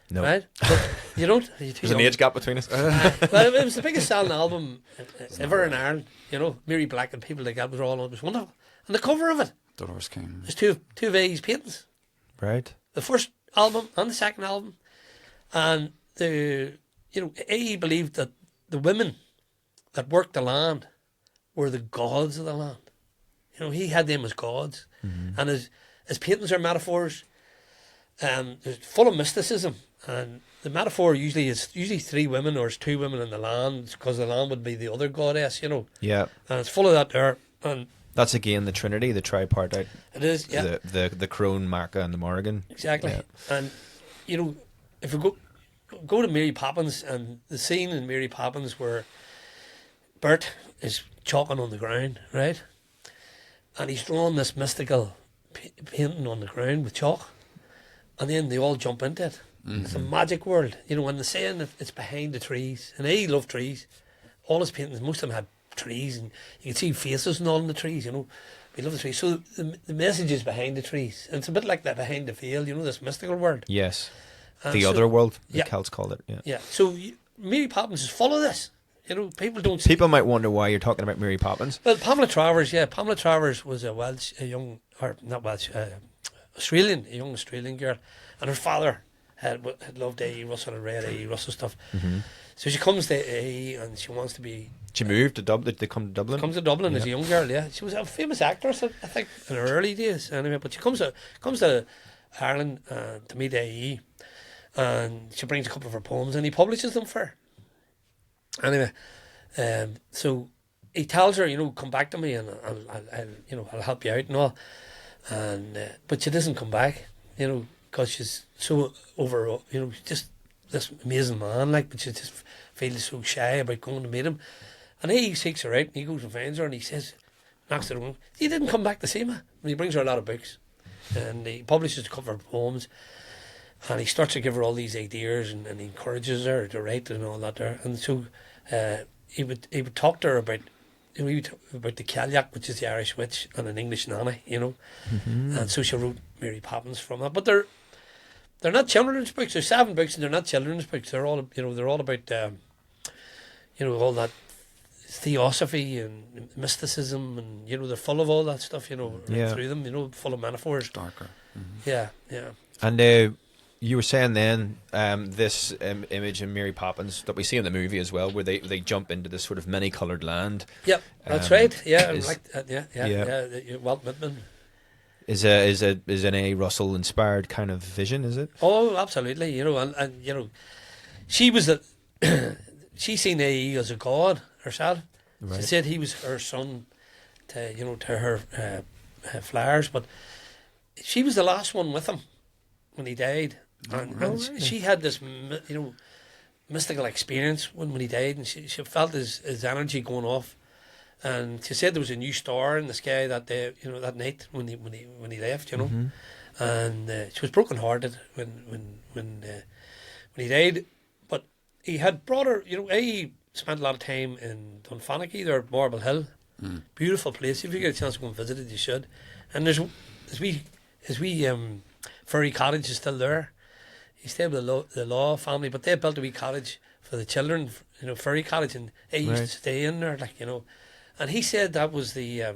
No. Right? But you don't? There's an age gap between us. Well, it was the biggest selling album ever in Ireland. Mary Black and people like that was all on. It was wonderful. And the cover of it, Dolores King. There's two of A.E.'s paintings. Right. The first album and the second album. And A.E. believed that the women that worked the land were the gods of the land. He had them as gods. Mm-hmm. And his paintings are metaphors. They're full of mysticism. And the metaphor usually is three women or it's two women in the land, because the land would be the other goddess, Yeah. And it's full of that there. And that's again the Trinity, the tripartite. It is, yeah. The Crone, Maca, and the Morrigan. Exactly. Yeah. And if we go to Mary Poppins, and the scene in Mary Poppins where Bert is chalking on the ground, right? And he's drawn this mystical painting on the ground with chalk, and then they all jump into it. Mm-hmm. It's a magic world, when they're saying that it's behind the trees, and he loved trees. All his paintings, most of them had trees, and you can see faces and all in the trees. We love the trees. So the message is behind the trees, and it's a bit like that behind the veil. This mystical world. Yes, the other world. The yeah. Celts called it. Yeah. Yeah. So Mary Poppins is full of this. People don't see. People might wonder why you're talking about Mary Poppins. Well, Pamela Travers was a young Australian girl, and her father had loved A.E. Russell and read A.E. Russell stuff. Mm-hmm. So she comes to A.E. and she wants to be. She moved to Dublin. They come to Dublin. Comes to Dublin as a young girl. Yeah, she was a famous actress, I think, in her early days. Anyway, but she comes to Ireland to meet A.E. and she brings a couple of her poems and he publishes them for her. Anyway, so he tells her, come back to me and I'll help you out and all. And but she doesn't come back, because she's so over, just this amazing man, but she just feels so shy about going to meet him. And he seeks her out and he goes and finds her and he says, knocks her on, you didn't come back to see me. And he brings her a lot of books and he publishes a couple of poems and he starts to give her all these ideas and he encourages her to write and all that there. And so he would talk to her about about the Cailleach, which is the Irish witch, and an English nanny, Mm-hmm. And so she wrote Mary Poppins from that. But they're not children's books. There's 7 books, and they're not children's books. They're all about all that theosophy and mysticism, and they're full of all that stuff. Right through them. Full of metaphors. Darker. Mm-hmm. Yeah, yeah. And you were saying then this image in Mary Poppins that we see in the movie as well, where they jump into this sort of many-coloured land. Yep, that's right. Yeah, is, like that. Yeah. Walt Whitman. is an A. Russell inspired kind of vision, is it? Oh, absolutely. You know, and you know, she was a she seen A.E. as a god herself. Right. She said he was her son to her flowers, but she was the last one with him when he died, and she had this mystical experience when he died, and she felt his energy going off. And she said there was a new star in the sky that day, that night when he left, and she was broken hearted when he died. But he had brought her, he spent a lot of time in Dunfanaghy, there at Marble Hill, beautiful place. If you get a chance to go and visit it, you should. And there's his wee furry cottage is still there. He stayed with the Law family, but they built a wee cottage for the children, furry cottage, and he used to stay in there, And he said that was the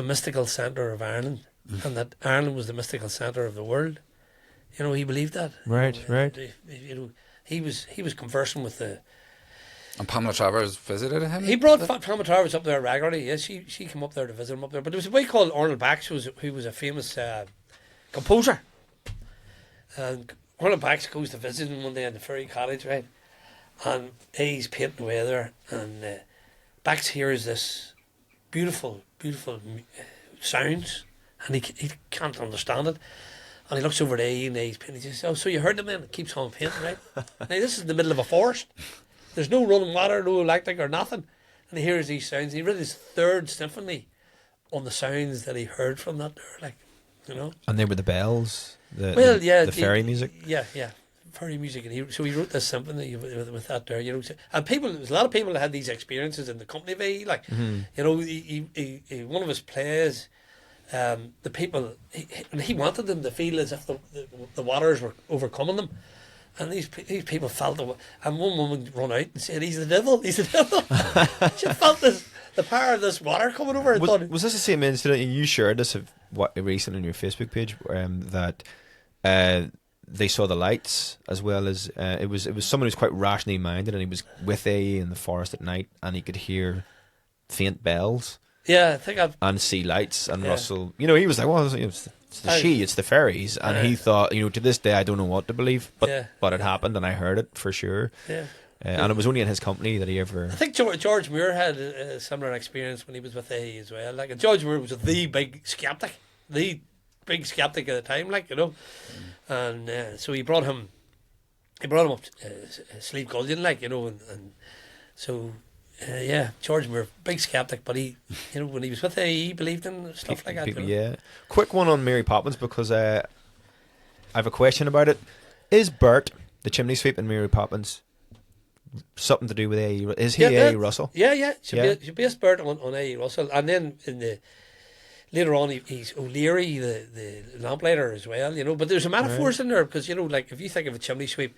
mystical centre of Ireland, and that Ireland was the mystical centre of the world. He believed that. Right. He was conversing with the. And Pamela Travers visited him. He brought Pamela Travers up there regularly. Yes, she came up there to visit him up there. But there was a boy called Arnold Bax who was a famous composer, and Arnold Bax goes to visit him one day in the Fairy Cottage, right? And he's painting away there, and Bax hears this beautiful sounds, and he can't understand it. And he looks over at A.E. and he's painting. He says, "Oh, so you heard the man?" It keeps on painting, right? Now this is in the middle of a forest. There's no running water, no electric or nothing. And he hears these sounds. He read his third symphony on the sounds that he heard from that there, And they were the bells, the fairy music. Yeah, fairy music. And he wrote this symphony with that there, And there's a lot of people that had these experiences in the company of A.E. He one of his plays, the people, he wanted them to feel as if the waters were overcoming them. And these people felt it. And one woman run out and said, he's the devil. She felt the power of this water coming over. Was this the same incident? And you shared this recently on your Facebook page, that they saw the lights, as well as it was someone who's quite rationally minded, and he was with A in the forest at night, and he could hear faint bells. Yeah, I think and see lights. And Russell, he was like, well, it's the fairies, and he thought, to this day I don't know what to believe, but it happened, and I heard it for sure. And it was only in his company that he ever. I think George Moore had a similar experience when he was with A as well. And George Moore was the big skeptic at the time, and so he brought him up Sleep Gullion, and so. George Moore, big skeptic, but he, when he was with A.E., he believed in stuff like that. Yeah. Quick one on Mary Poppins, because I have a question about it. Is Bert, the chimney sweep in Mary Poppins, something to do with A.E.? Is he A.E. Russell? Yeah. She based Bert on A.E. Russell, and then later on he's O'Leary, the lamplighter as well. But there's a metaphors in there, because if you think of a chimney sweep,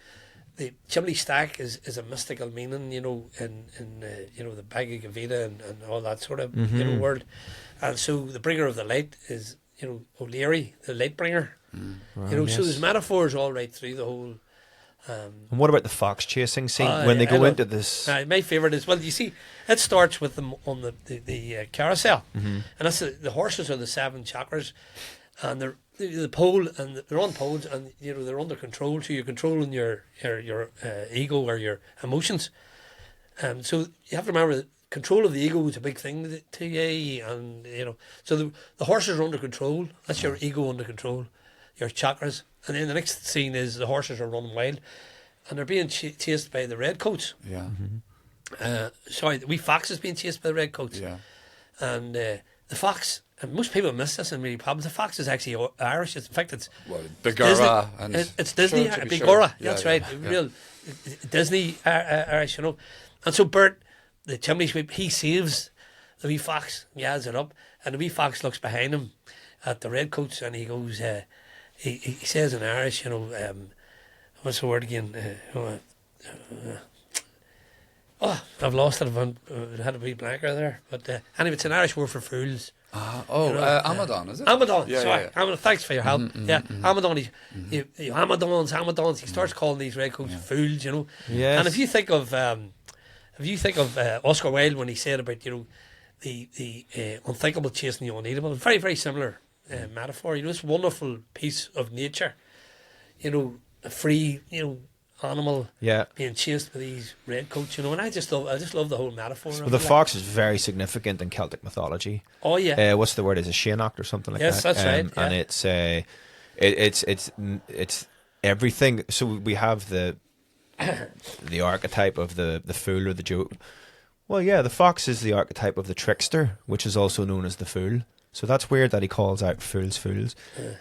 the chimney stack is a mystical meaning, in the Bhagavad Gita and all that sort of word. And so the bringer of the light is, O'Leary, the light bringer. So there's metaphors all right through the whole. And what about the fox chasing scene when they go into this? My favourite is, you see, it starts with them on the carousel, and that's the horses are the 7 chakras, and they're the pole, and they're on poles, and they're under control, so you're controlling your ego or your emotions. So you have to remember that control of the ego is a big thing to you, and so the horses are under control. That's your ego under control, your chakras. And then the next scene is the horses are running wild, and they're being chased by the redcoats. Yeah. Sorry, the wee fox is being chased by the redcoats. Yeah. And the fox. And most people miss this in Mary Poppins. The fox is actually Irish. In fact, it's Bagura. It's Disney. Bagura. That's right. Real Disney Irish, And so Bert, the chimney sweep, he saves the wee fox. He adds it up, and the wee fox looks behind him at the redcoats, and he goes. He says in Irish, what's the word again? I've lost it. It had a wee blanker there. But anyway, it's an Irish word for fools. Amadon, is it? Amadon, yeah, sorry. Yeah. Amadon, thanks for your help. Amadon, Amadons. He starts calling these redcoats fools, Yes. And if you think of Oscar Wilde when he said about the unthinkable chasing the unneedable, very very similar metaphor. You know, this wonderful piece of nature. You know, a free, animal being chased by these redcoats. You know, and I just love the whole metaphor. Well, the fox is very significant in Celtic mythology. Oh yeah. What's the word? Is it Sheanach or something like that? Yes, that's right. Yeah. And it's everything. So we have the archetype of the fool or the joke. Well, yeah, the fox is the archetype of the trickster, which is also known as the fool. So that's weird that he calls out fools.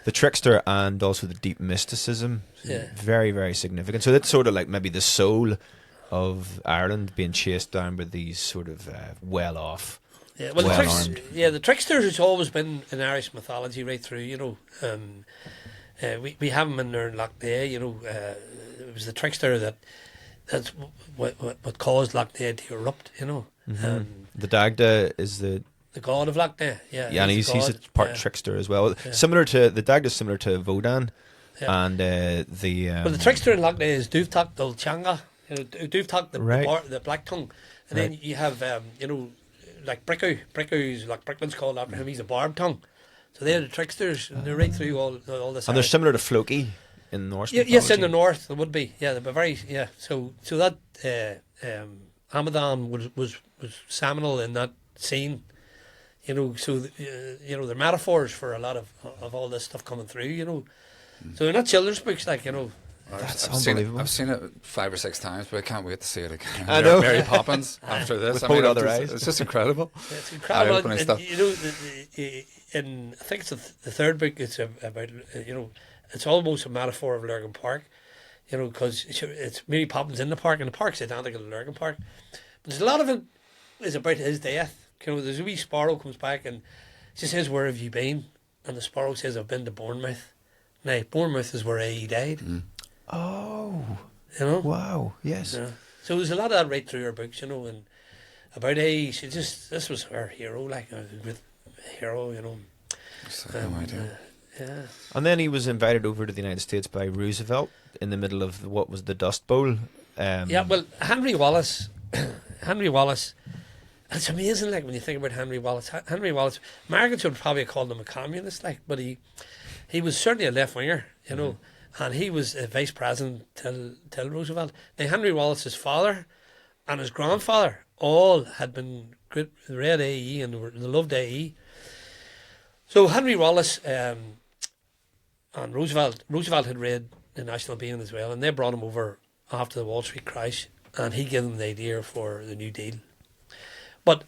The trickster and also the deep mysticism. Very, very significant. So that's sort of like maybe the soul of Ireland being chased down by these sort of well-off, well-armed. The trickster has always been in Irish mythology right through, we have him in there in Loch Ness, it was the trickster that's what caused Loch Ness to erupt, Mm-hmm. The Dagda is the god of Loch Ness, and he's a part trickster as well. Yeah. Similar to the Dagda, is similar to Vodan, and the trickster in Loch Ness is Duvtak Dulchanga, Duvtak the Black Tongue, and then you have like Bricku. Bricku's like Brickman's called after him. He's a barb tongue, so they're the tricksters, and they're right through all this. And they're similar to Floki in Norse mythology. Yes, in the north there would be. Yeah, they're very So that Hamadan was seminal in that scene. They're metaphors for a lot of all this stuff coming through. So they're not children's books, like That's unbelievable. I've seen it 5 or 6 times, but I can't wait to see it again. I know. Mary Poppins after this. With both other eyes. It's just incredible. It's incredible. Eye-opening stuff. I think it's the third book. It's about it's almost a metaphor of Lurgan Park. Because it's Mary Poppins in the park, and the park's identical to Lurgan Park. But there's a lot of it is about his death. There's a wee sparrow comes back and she says, "Where have you been?" And the sparrow says, "I've been to Bournemouth." Now, Bournemouth is where A.E. died. Oh. Wow. Yes. So there's a lot of that right through her books, and about A.E. This was her hero, like a great hero, Yeah. And then he was invited over to the United States by Roosevelt in the middle of what was the Dust Bowl. Well, Henry Wallace, it's amazing, like, when you think about Henry Wallace. Americans would probably call him a communist, like, but he was certainly a left-winger, and he was a vice president till Roosevelt. Now, Henry Wallace's father and his grandfather all had been great, read A.E. and they loved A.E. So Henry Wallace and Roosevelt had read The National Being as well, and they brought him over after the Wall Street crash, and he gave them the idea for the New Deal. But,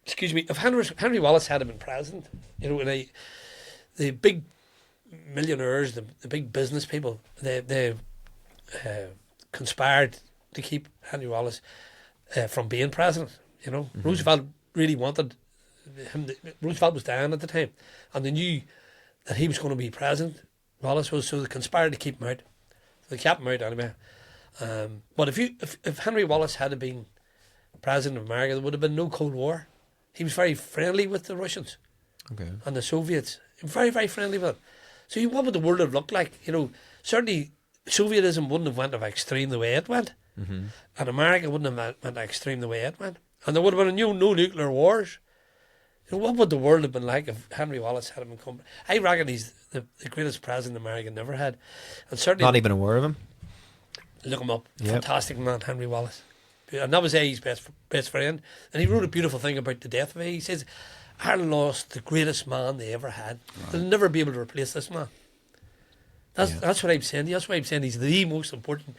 excuse me, if Henry Wallace had been president, the big millionaires, the big business people, they conspired to keep Henry Wallace from being president. Roosevelt really wanted him. Roosevelt was dying at the time, and they knew that he was going to be president. Wallace was, so they conspired to keep him out. They kept him out anyway. But if Henry Wallace had been president of America, there would have been no Cold War. He was very friendly with the Russians and the Soviets. Very, very friendly with them. So what would the world have looked like? Certainly Sovietism wouldn't have went to extreme the way it went, and America wouldn't have went to extreme the way it went, and there would have been no nuclear wars. What would the world have been like if Henry Wallace had been come? I reckon he's the greatest president America never had, and certainly not even aware of him. Look him up. Yep. Fantastic man, Henry Wallace. And that was A.E.'s best friend. And he wrote a beautiful thing about the death of A.E. He says, Ireland lost the greatest man they ever had. Right. They'll never be able to replace this man. That's what I'm saying. That's why I'm saying he's the most important.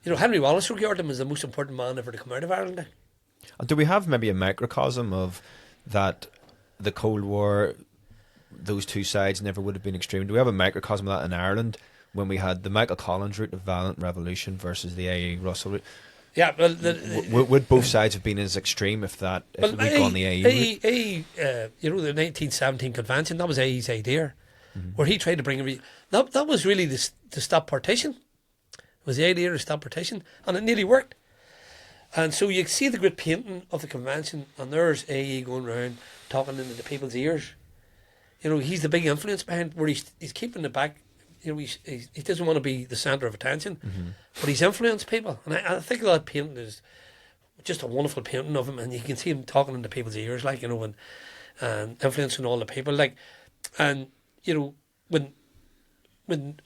Henry Wallace regarded him as the most important man ever to come out of Ireland. Do we have maybe a microcosm of that, the Cold War, those two sides never would have been extreme? Do we have a microcosm of that in Ireland when we had the Michael Collins route of violent revolution versus the A.E. Russell route? Yeah, well, would both sides have been as extreme if we'd gone the A.E. route? The 1917 convention, that was A.E.'s idea, where he tried to bring that was really to stop partition. It was the idea to stop partition, and it nearly worked. And so you see the great painting of the convention, and there's A.E. going around talking into the people's ears. He's the big influence behind where he's keeping it back. He doesn't want to be the centre of attention, but he's influenced people. And I think that painting is just a wonderful painting of him, and you can see him talking into people's ears, and influencing all the people. And when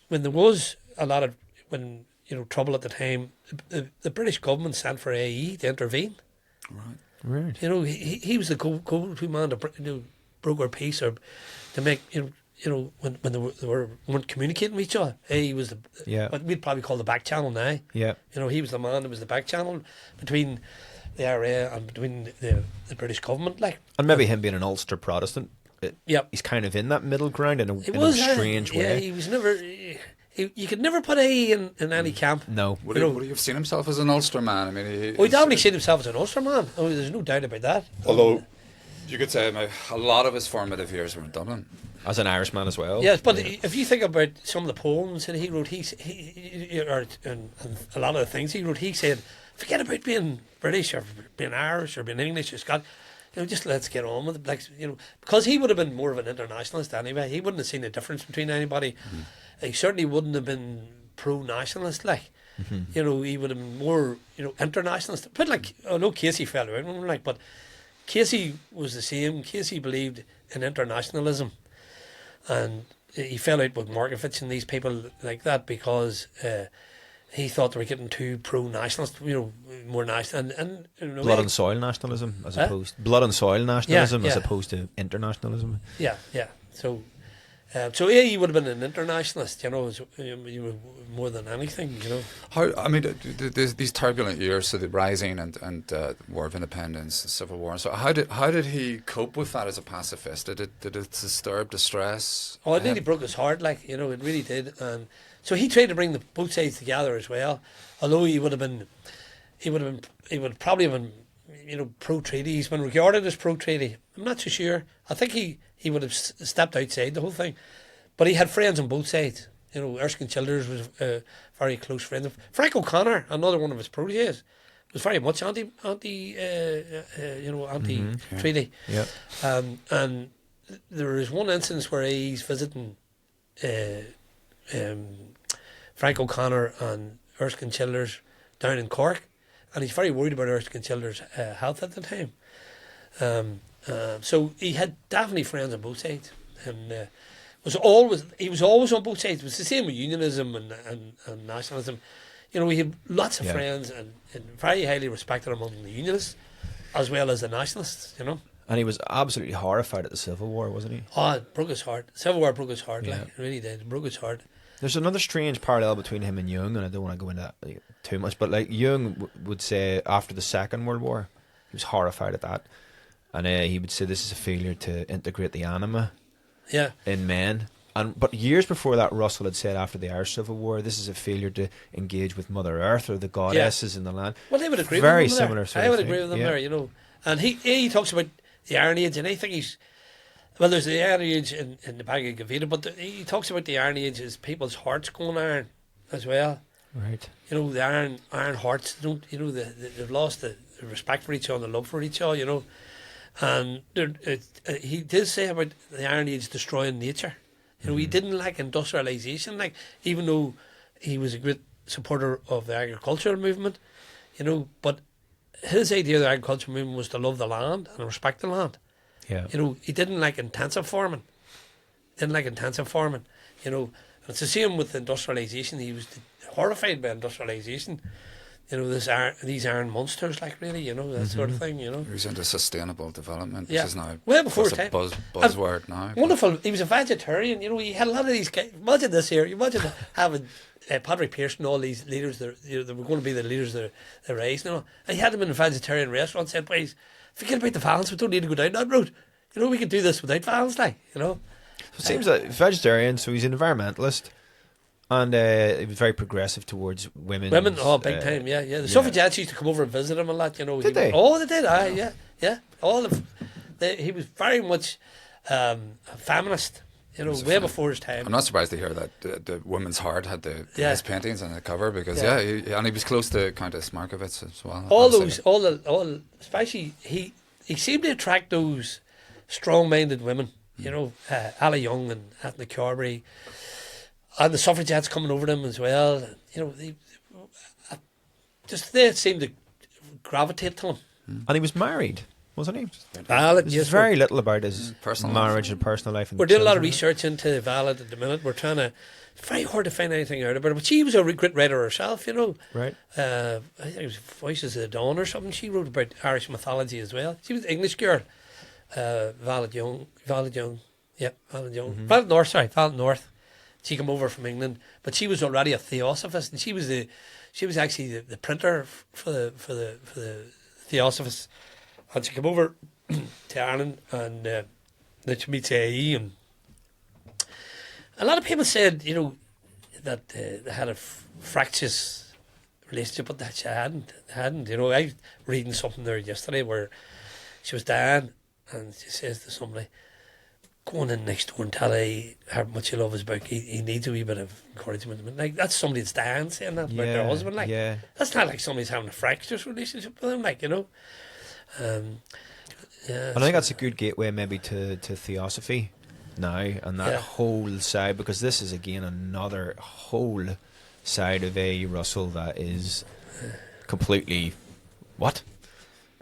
there was a lot of trouble at the time, the British government sent for A.E. to intervene. Right. He was the go-to man to broker peace, or to make when they weren't communicating with each other. A.E. was what we'd probably call the back channel now. Yeah. He was the man that was the back channel between the IRA and between the British government, like. And maybe him being an Ulster Protestant, he's kind of in that middle ground in a strange way. Yeah, he was never. You could never put A.E. in any camp. No. Would he have seen himself as an Ulster man? I mean, he definitely seen himself as an Ulster man. Oh, there's no doubt about that. Although, you could say a lot of his formative years were in Dublin. As an Irishman as well. Yes, but if you think about some of the poems that he wrote, and a lot of the things he wrote, he said, forget about being British or being Irish or being English or Scottish. Just let's get on with it. Like, because he would have been more of an internationalist anyway. He wouldn't have seen the difference between anybody. Mm-hmm. He certainly wouldn't have been pro-nationalist, like. Mm-hmm. He would have been more, internationalist. But like, I know Casey fell out, like, but Casey was the same. Casey believed in internationalism. And he fell out with Markovitch and these people like that because he thought they were getting too pro-nationalist, more national. And blood and soil nationalism as opposed to internationalism. Yeah. So he would have been an internationalist, more than anything, How, I mean, these turbulent years, so the rising and War of Independence, the Civil War. So how did he cope with that as a pacifist? Did it disturb, distress? Oh, it really broke his heart, like, it really did. And so he tried to bring both sides together as well. Although he would probably have been, pro-treaty. He's been regarded as pro-treaty. I'm not so sure. I think he would have stepped outside the whole thing. But he had friends on both sides. Erskine Childers was a very close friend of Frank O'Connor, another one of his proteges, was very much anti-treaty. Yeah. And there is one instance where he's visiting Frank O'Connor and Erskine Childers down in Cork, and he's very worried about Erskine Childers' health at the time. So he had definitely friends on both sides, and he was always on both sides. It was the same with unionism and nationalism. He had lots of friends and very highly respected among the unionists as well as the nationalists. And he was absolutely horrified at the Civil War, wasn't he? Oh, it broke his heart. Civil War broke his heart. Like, it really did. It broke his heart. There's another strange parallel between him and Jung, and I don't want to go into that too much, but like Jung would say after the Second World War, he was horrified at that, and he would say this is a failure to integrate the anima in men. But years before that, Russell had said after the Irish Civil War, this is a failure to engage with Mother Earth or the goddesses in the land. Well, they would agree very with him similar. There. I would agree with them there, And he talks about the Iron Age, and I think there's the Iron Age in the Bhagavad Gita, but he talks about the Iron Age as people's hearts going iron as well. Right. The iron hearts don't. They've lost the respect for each other, the love for each other. And he did say about the Iron Age destroying nature. He didn't like industrialization, like, even though he was a great supporter of the agricultural movement, but his idea of the agricultural movement was to love the land and respect the land. Yeah. He didn't like intensive farming. And it's the same with industrialization. He was horrified by industrialization. These iron monsters, like, really, that sort of thing, He was into sustainable development, which is now well before his time. Buzzword now. Wonderful. He was a vegetarian. He had a lot of these guys. Imagine this here. Imagine having Patrick Pearson, all these leaders that were going to be the leaders of the race. And he had them in a vegetarian restaurant and said, please, forget about the violence. We don't need to go down that road. We can do this without violence, like, So it seems like vegetarian, so he's an environmentalist. And he was very progressive towards women. Women, big time, yeah. The suffragettes used to come over and visit him a lot, Did they? Oh, they did, yeah. He was very much a feminist, way before his time. I'm not surprised to hear that the Woman's Heart had his paintings on the cover, because and he was close to Countess Markovitch as well. Especially he seemed to attract those strong-minded women, Ella Young and Ethna Carberry. And the suffragettes coming over them as well. They seemed to gravitate to him. And he was married, wasn't he? Valid, There's yes. very little about his Personal marriage life. and personal life. And We're doing a lot of children. research into Valid at the minute. We're trying to. It's very hard to find anything out about her. But she was a great writer herself, you know. Right. I think it was Voices of the Dawn or something. She wrote about Irish mythology as well. She was an English girl. Valid Young. Yeah, Valid Young. Valid North. She came over from England, but she was already a theosophist, and she was actually the printer for the Theosophists, and she came over to Ireland, and then she meets A.E. and a lot of people said, you know, that they had a fractious relationship, but that she hadn't. You know, I was reading something there yesterday where she was dying, and she says to somebody, "Going in next door and tell him how much you love his book. He needs a wee bit of encouragement." Like, that's somebody that's dying saying that about their husband. Like, that's not like somebody's having a fractious relationship with him. Like, you know. Yeah, And I think that's a good gateway maybe to Theosophy now and that whole side, because this is again another whole side of A.E. Russell that is completely what?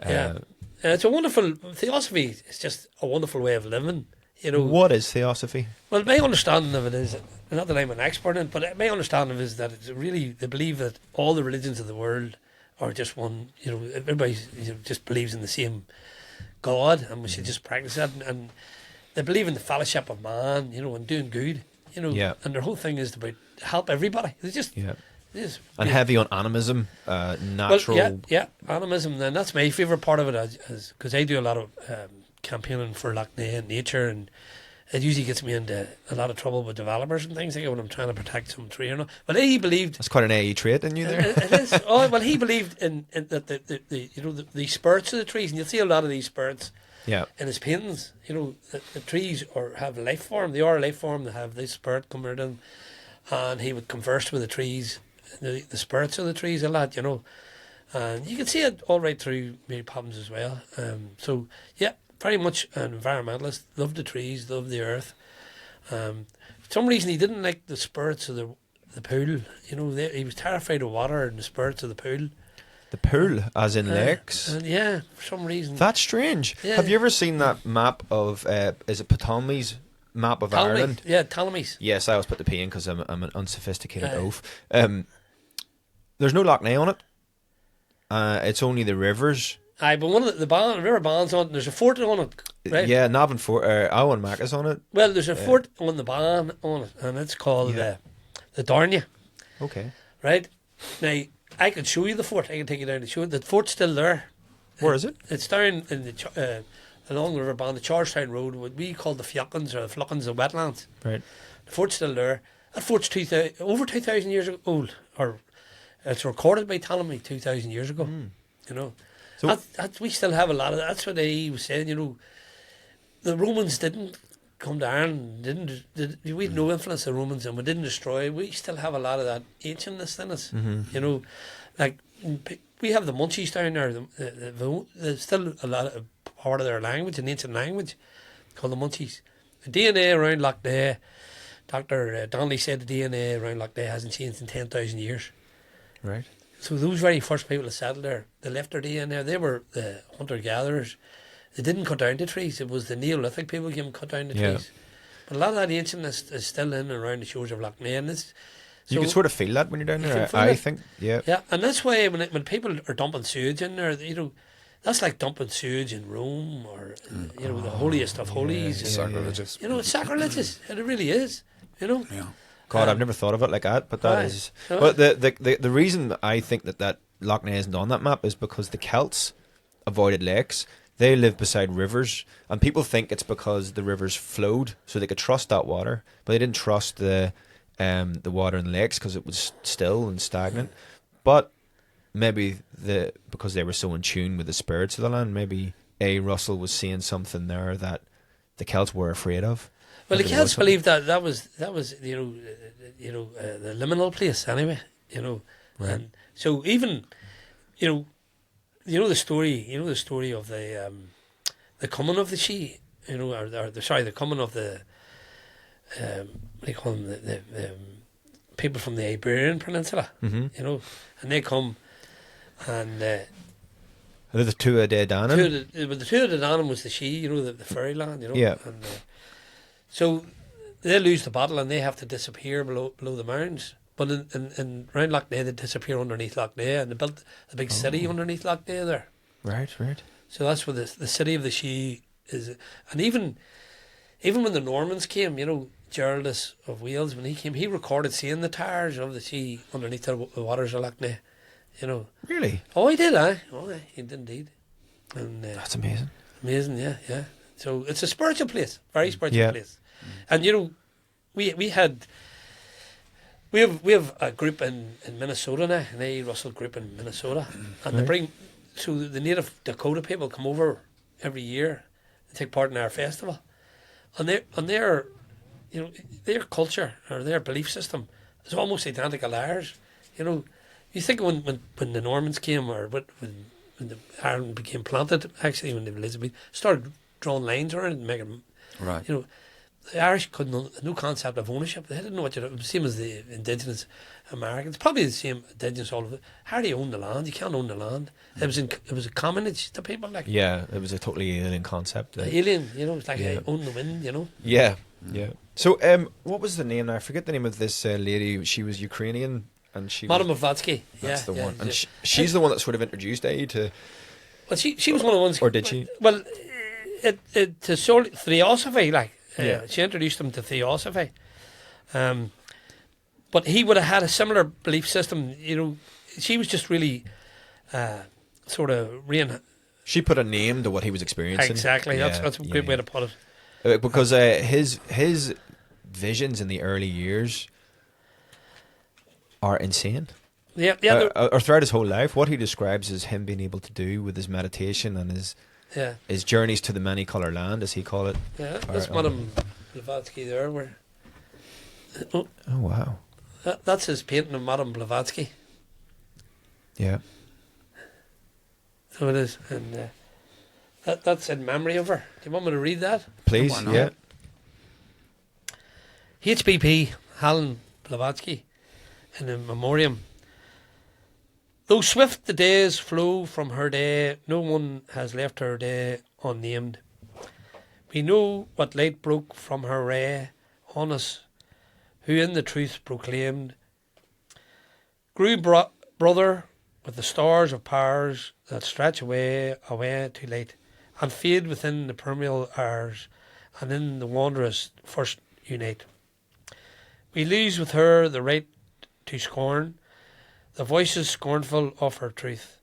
It's a wonderful Theosophy. It's just a wonderful way of living. You know, what is Theosophy? Well, my understanding of it is, not that I'm an expert in it, but my understanding of it is that it's really, they believe that all the religions of the world are just one, you know, everybody just believes in the same God, and we should just practice that, and they believe in the fellowship of man, you know, and doing good, you know, and their whole thing is about help everybody. They just, and heavy on animism, natural. Well, animism, and that's my favourite part of it, because I do a lot of campaigning for Loch Ness and nature, and it usually gets me into a lot of trouble with developers and things like that when I'm trying to protect some tree or not. But he believed that's quite an A.E. trait in you there. It is. Oh, well, he believed in that the you know the spirits of the trees, and you'll see a lot of these spirits in his paintings. You know, the trees have life form. They are a life form. They have this spirit coming out of them, and he would converse with the trees, the spirits of the trees a lot. You know, and you can see it all right through Mary Poppins as well. So yeah. Very much an environmentalist, loved the trees, loved the earth. For some reason he didn't like the spirits of the pool. You know, he was terrified of water and the spirits of the pool. The pool, as in lakes? Yeah, for some reason. That's strange. Yeah. Have you ever seen that map of, is it Ptolemy's map of Ireland? Yeah, Ptolemy's. Yes, I always put the P in because I'm an unsophisticated oaf. There's no Loch Ness on it. It's only the rivers. Aye, but one of the river bands on it, there's a fort on it, right? Yeah, Navan Fort, Owen Mac is on it. Well, there's a fort on the ban on it, and it's called the Darnia. Okay. Right? Now, I can show you the fort. I can take you down to show it. The fort's still there. Where is it? It's down in the along the river band, the Charlestown Road, what we call the Fluckins or the Fluckins of wetlands. Right. The fort's still there. That fort's over 2,000 years old, or it's recorded by Ptolemy 2,000 years ago. You know. So we still have a lot of that. That's what he was saying, you know. The Romans didn't come to Ireland, we had no influence of the Romans, and we didn't destroy. We still have a lot of that ancientness in us. You know, like we have the Munchies down there. There's still a lot of part of their language, an ancient language called the Munchies. The DNA around Loch Ness, Dr. Donnelly said the DNA around Loch Ness hasn't changed in 10,000 years. Right. So those very first people that settled there, they left their DNA. They were the hunter-gatherers. They didn't cut down the trees. It was the Neolithic people who came and cut down the trees. But a lot of that ancientness is still in and around the shores of Loch Ness. You can sort of feel that when you're down there, I think. Yeah. Yeah, and that's why when people are dumping sewage in there, you know, that's like dumping sewage in Rome or, you know, the holiest of holies. Sacrilegious. You know, it's sacrilegious. It really is, you know. Yeah. God, I've never thought of it like that, but that is... Well, the reason I think that Loch Ness isn't on that map is because the Celts avoided lakes. They lived beside rivers, and people think it's because the rivers flowed, so they could trust that water, but they didn't trust the water in the lakes because it was still and stagnant. But maybe because they were so in tune with the spirits of the land, maybe A. Russell was seeing something there that the Celts were afraid of. Well, the Celts believed that was the liminal place anyway, you know, right. And so even you know the story of the coming of the She, you know, the coming of the what do you call them, the people from the Iberian Peninsula, you know, and they come and The two a day down. The two of the Danum was the She, you know, the fairyland, you know. Yeah. And, so they lose the battle and they have to disappear below the mountains. But in around Loch Ness, they disappear underneath Loch Ness, and they built a big city underneath Loch Ness there. Right. So that's where the city of the She is. And even when the Normans came, you know, Geraldus of Wales, when he came, he recorded seeing the towers of the She underneath the waters of Loch Ness. You know. Really? Oh, he did, eh? Oh, he did indeed. And That's amazing. amazing, yeah. So it's a spiritual place, very spiritual place. And you know, we have a group in Minnesota now, an A.E. Russell group in Minnesota, and they bring, so the native Dakota people come over every year and take part in our festival, and their you know, their culture or their belief system is almost identical to ours. You know, you think when the Normans came, or when the Ireland became planted, actually when the Elizabeth started drawing lines around it and making, Right. you know, the Irish couldn't, no concept of ownership. They didn't know what it was the same as the indigenous Americans. Probably the same indigenous all of it. How do you own the land? You can't own the land. It was a commonage to people, like Yeah, it was a totally alien concept. alien. You know, it's like I own the wind. You know. Yeah. So, what was the name now? I forget the name of this lady. She was Ukrainian, and she Madame was, Blavatsky. that's the one. And yeah. she's the one that sort of introduced A.E. to... Well, she was one of the ones. Or did she? Well, to sort of theosophy, like Yeah. she introduced him to theosophy. But he would have had a similar belief system. You know, she was just really sort of She put a name to what he was experiencing. exactly. Yeah, That's a great way to put it. Because his visions in the early years are insane. Yeah. Or throughout his whole life, what he describes as him being able to do with his meditation and his journeys to the many colour land, as he called it. Yeah, that's Madame Blavatsky there. Where, Oh wow! that's his painting of Madame Blavatsky. Yeah. So it is, and that's in memory of her. Do you want me to read that? Please, Why not? yeah. HBP Helen Blavatsky in a memoriam. Though swift the days flow from her day, no one has left her day unnamed. We know what light broke from her ray on us, who in the truth proclaimed, grew brother with the stars of powers that stretch away too late, and fade within the permeable hours, and in the wondrous first unite. We lose with her the right to scorn, the voices scornful of her truth.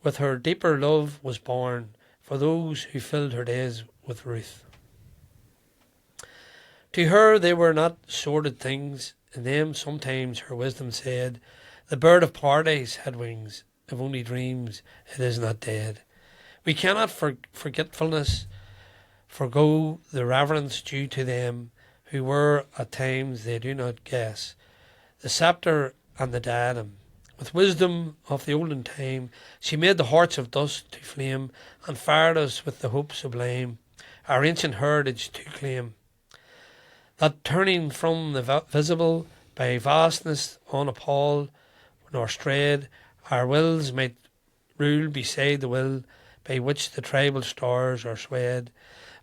With her deeper love was born for those who filled her days with ruth. To her they were not sordid things, in them sometimes her wisdom said, the bird of paradise had wings, if only dreams it is not dead. We cannot forgetfulness forgo the reverence due to them, who were at times they do not guess, the sceptre and the diadem. With wisdom of the olden time, she made the hearts of dust to flame, and fired us with the hope sublime, our ancient heritage to claim. That turning from the visible by vastness unappalled, nor strayed, our wills might rule beside the will by which the tribal stars are swayed,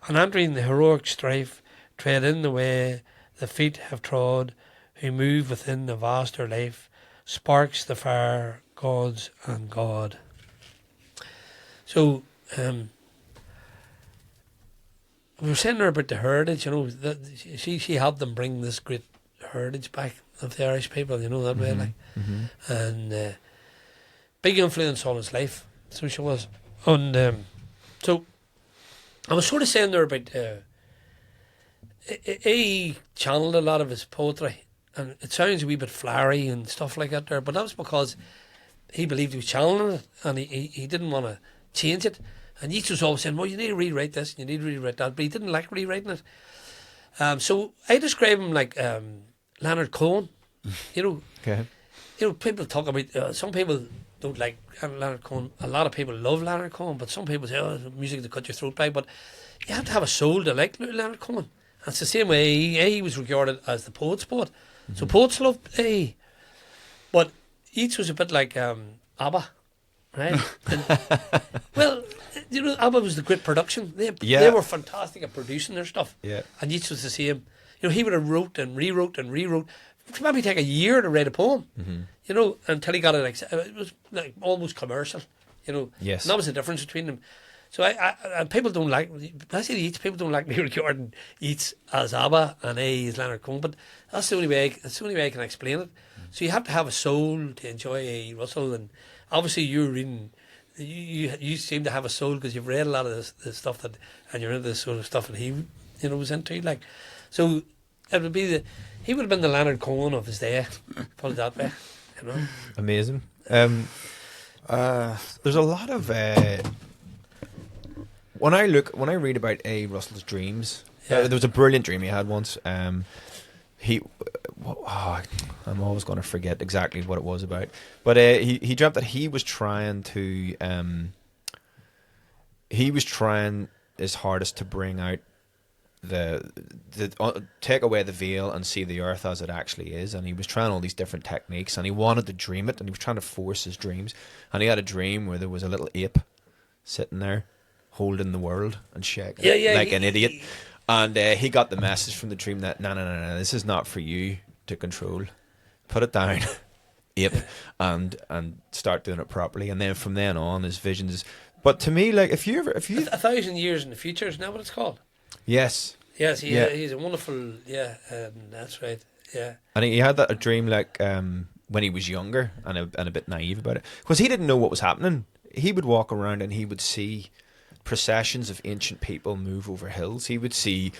and entering the heroic strife, tread in the way the feet have trod, who move within the vaster life, sparks the fire, gods and God. So, we were saying there about the heritage, you know, that she helped them bring this great heritage back of the Irish people, you know, that way, like. And big influence on his life, so she was. And so, I was sort of saying there about he channeled a lot of his poetry, and it sounds a wee bit flowery and stuff like that there, but that was because he believed he was channeling it, and he didn't want to change it. And Yeats was always saying, well, you need to rewrite this, you need to rewrite that, but he didn't like rewriting it. So I describe him like Leonard Cohen, you know. Okay. You know, people talk about, some people don't like Leonard Cohen. A lot of people love Leonard Cohen, but some people say, oh, music to cut your throat by. But you have to have a soul to like Leonard Cohen. And it's the same way he was regarded as the poet's poet. So poets loved A. But Yeats was a bit like ABBA, right? And know, ABBA was the great production. They Yeah. were fantastic at producing their stuff. Yeah. And Yeats was the same. You know, he would have wrote and rewrote and rewrote. It could maybe take a year to write a poem. You know, until he got it. It was like almost commercial. You know. Yes. And that was the difference between them. So and people don't like, especially Yeats. People don't like me recording Yeats as ABBA and A as Leonard Cohen. But that's the only way. That's the only way I can explain it. So you have to have a soul to enjoy A. Russell, and obviously you're reading. You seem to have a soul because you've read a lot of this stuff that, and you're into this sort of stuff that he, you know, was into. Like, so it would be he would have been the Leonard Cohen of his day. Put it that way. You know. Amazing. There's a lot of when I read about A. Russell's dreams. Yeah. There was a brilliant dream he had once. I'm always going to forget exactly what it was about, but he dreamt that he was trying his hardest to bring out take away the veil and see the earth as it actually is, and he was trying all these different techniques, and he wanted to dream it, and he was trying to force his dreams, and he had a dream where there was a little ape sitting there holding the world and shaking like an idiot. And he got the message from the dream that no, this is not for you to control. Put it down, ape, and start doing it properly. And then from then on, his visions. But to me, like if you 1,000 years in the future, isn't that what it's called? Yes. Yes, he's a wonderful. That's right. Yeah. And he had a dream like when he was younger and a bit naive about it, because he didn't know what was happening. He would walk around and he would see processions of ancient people move over hills. He would see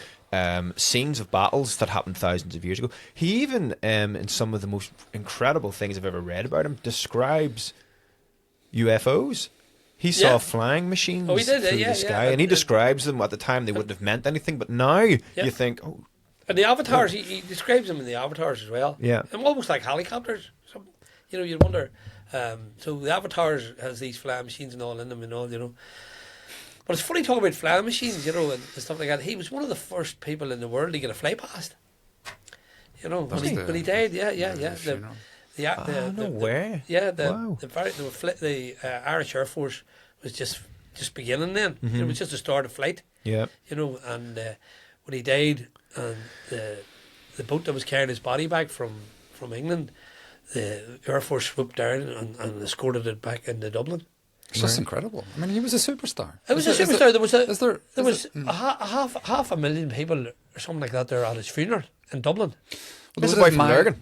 scenes of battles that happened thousands of years ago. He even, in some of the most incredible things I've ever read about him, describes UFOs. He saw flying machines through the sky, and he describes them. At the time, they wouldn't have meant anything, but now you think, oh. And the avatars, he describes them in the avatars as well. Yeah. And almost like helicopters. You know, you'd wonder. So the avatars has these flying machines and all in them and all, you know. But it's funny talking about flying machines, you know, and stuff like that. He was one of the first people in the world to get a fly past. You know, when he died, No way. Yeah, Wow. the Irish Air Force was just beginning then. Mm-hmm. It was just the start of flight. Yeah. You know, and when he died, and the boat that was carrying his body back from England, the Air Force swooped down and escorted it back into Dublin. It's just incredible. I mean, he was a superstar. It was a superstar. There was half a million people or something like that there at his funeral in Dublin. Well, this is about Lurgan.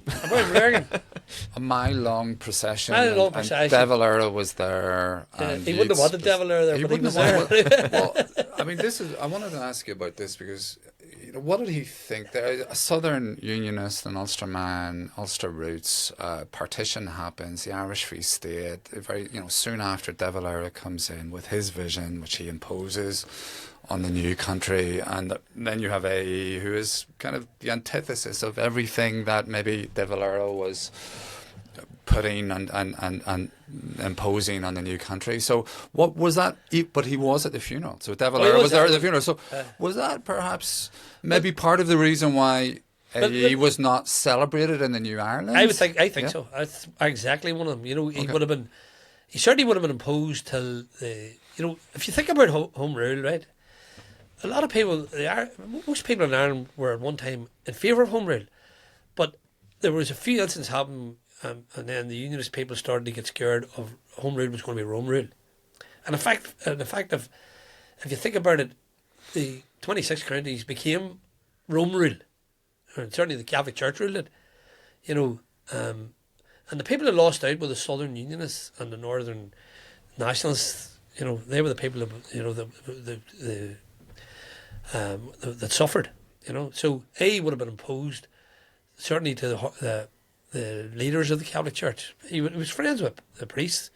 A mile-long procession. And De Valera was there. And he wouldn't have wanted De Valera there, but he was there. Well, I mean, I wanted to ask you about this because, you know, what did he think? There, a Southern Unionist, an Ulsterman, Ulster roots. Partition happens. The Irish Free State. Soon after De Valera comes in with his vision, which he imposes on the new country, and then you have A.E., who is kind of the antithesis of everything that maybe De Valera was putting and imposing on the new country. So what was that? But he was at the funeral. So De Valera was there at the funeral. So was that perhaps maybe part of the reason why A.E. was not celebrated in the New Ireland? I think so. That's exactly one of them. You know, he would have been. He certainly would have been imposed till the. You know, if you think about home rule, right? A lot of people, most people in Ireland were at one time in favour of home rule, but there was a few incidents happened, and then the Unionist people started to get scared of home rule was going to be Rome rule. And the fact of, if you think about it, the 26 counties became Rome rule, and certainly the Catholic Church ruled it, you know, and the people that lost out were the Southern Unionists and the Northern Nationalists. You know, they were the people that, you know, that suffered, you know. So A would have been imposed certainly to the leaders of the Catholic Church. He was friends with the priests,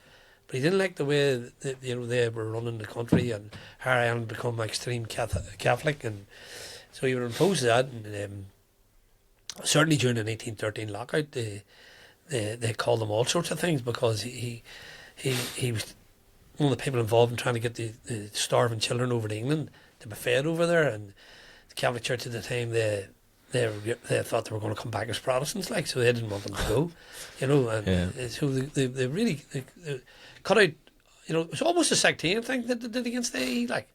but he didn't like the way that, you know, they were running the country, and Ireland become extreme Catholic, and so he would impose that. And certainly during the 1813 lockout, they called him all sorts of things because he was one of the people involved in trying to get the starving children over to England to be fed over there, and the Catholic Church at the time they thought they were going to come back as Protestants, like, so they didn't want them to go, you know, and so they really cut out, you know, it was almost a sectarian thing that they did against the AE, like,